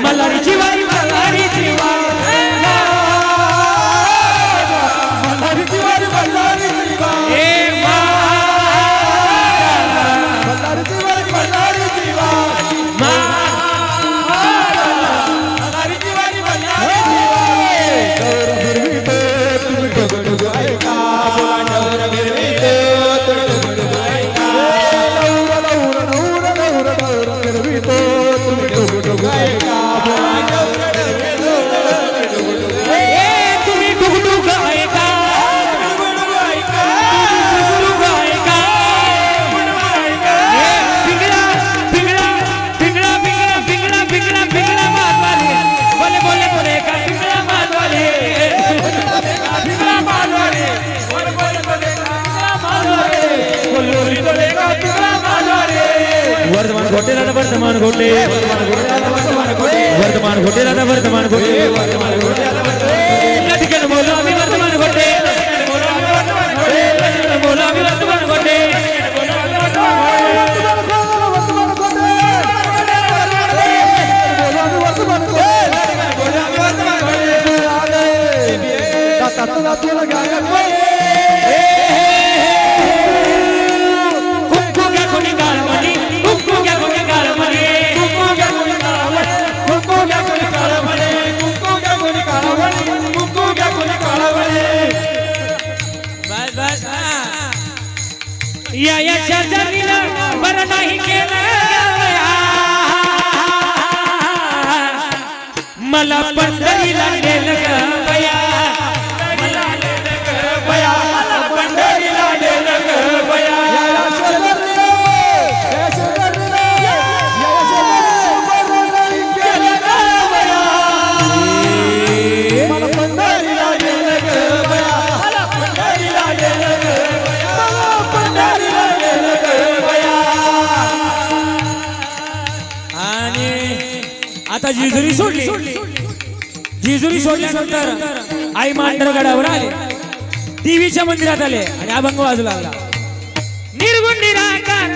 मल्हारीची वारी मल्हारीची वारी वर्तमान घोटे वर्तमान घोटे दादा वर्तमान घोटे लटकन बोलो अभी वर्तमान घोटे बोलो अभी वर्तमान घोटे या शेजारीला बरं नाही केलं मला पंढरीला नेलं ग बया मला नेलं ग बया पंढरीला नेलं ग बया आता जिजुरी सोडली जिजुरी सोडल्यानंतर आई मांढरगडावर आले, देवीच्या मंदिरात आले आणि अभंग वाजू लागला. निर्गुण निराकार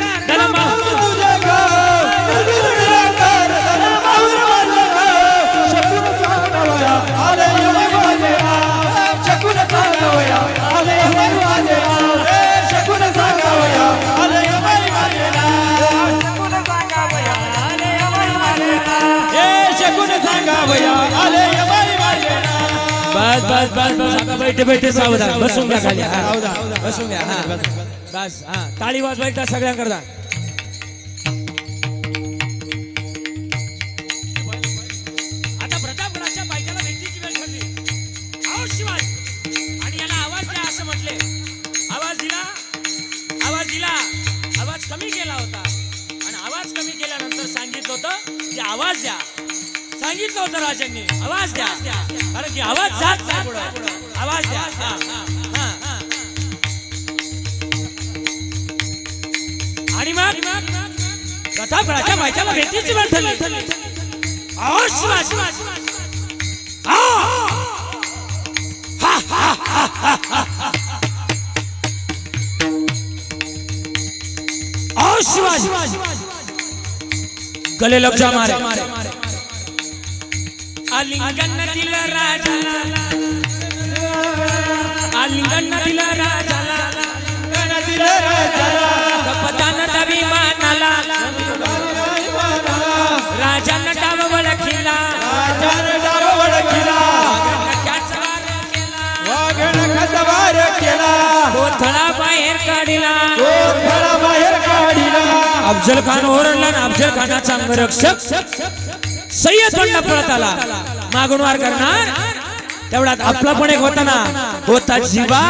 बस बस बस बस आता बैठे बैठे सावधान बसून घ्या खाली. बसून घ्या. हा बस. हा टाळी वाजवायचा सगळ्यांकरता. आता प्रतापगडाच्या पायथ्याला भेटीची वेळ ठरली. आहो शिवाजी आणि याला आवाज द्या असं म्हटले. आवाज दिला. आवाज कमी केला होता आणि आवाज कमी केल्यानंतर सांगितलं होतं की आवाज द्या. सांगितलं होतं राजांनी आवाज द्या, कारण की आवाज जात नाही पुढं. आवाज द्या. आणि मग प्रतापगडाच्या बायकाला भेटीची वेळ ठरली. आहो शिवाजी शिवाजी गले लग जा मारे. आलिंगन दिला राजाला, आलिंगन दिला राजाला, कपतान अभिमानाला, राजानं डाव वळखिला, कोथळा बाहेर काढिला. अफजल खान ओरडला ना. अफजल खानाचा अंगरक्षक सय्यद बंडा पळत आला. मागून वार करणार तेवढ्यात आपला पण एक होता ना, होता जीवा.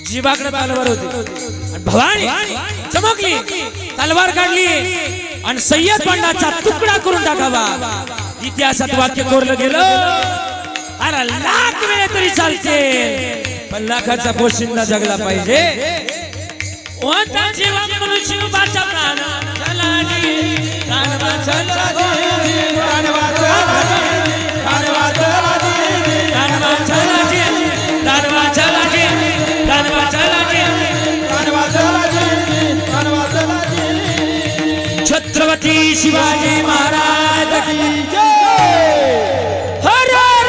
जीवाकडे तलवार होती आणि भवानी चमकली, तलवार काढली आणि सय्यद बंडाचा तुकडा करून टाकावा. इतिहासात वाक्य कोरलं गेलं. अरे लाख वेळ तरी चालते पण लाखाचा पोशिंदा जगला पाहिजे. होता जीवा म्हणून शिवबाचा प्राण छत्रपती शिवाजी महाराज की जय. हर हर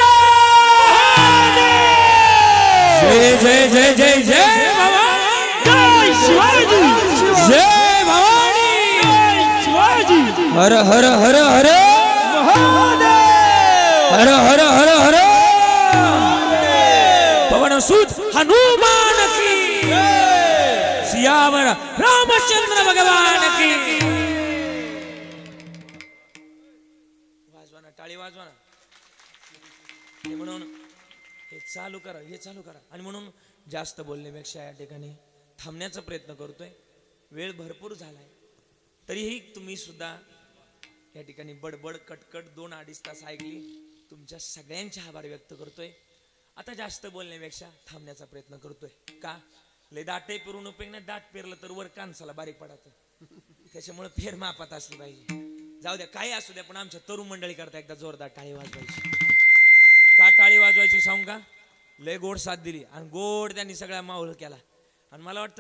जय जय जय जय भवानी. शिवाजी जय भवानी. शिवाजी हर हर हर हर हर हर हर हर पवन सुत हनुमान की, सियावर रामचंद्र भगवान की. वाजवा ना, टाळी वाजवा ना. म्हणून हे चालू करा. आणि म्हणून जास्त बोलण्यापेक्षा या ठिकाणी थांबण्याचा प्रयत्न करतोय. वेळ भरपूर झालाय तरीही तुम्ही सुद्धा या ठिकाणी बडबड कटकट 2-2.5 तास ऐकली. तुमच्या सगळ्यांचे आभार व्यक्त करतोय. आता जास्त बोलण्यापेक्षा थांबण्याचा प्रयत्न करतोय. का लय दाटे पेरून उपयोग नाही. दाट पेरलं तर वर कानसाला बारीक पडायचं. त्याच्यामुळे फेर मापात असली पाहिजे. जाऊ द्या काही असू द्या पण आमच्या तरुण मंडळी करता एकदा जोरदार टाळी वाजवायची. का टाळी वाजवायची सांगू का? लय गोड साथ दिली आणि गोड त्यांनी सगळ्या माहोल केला आणि मला वाटतं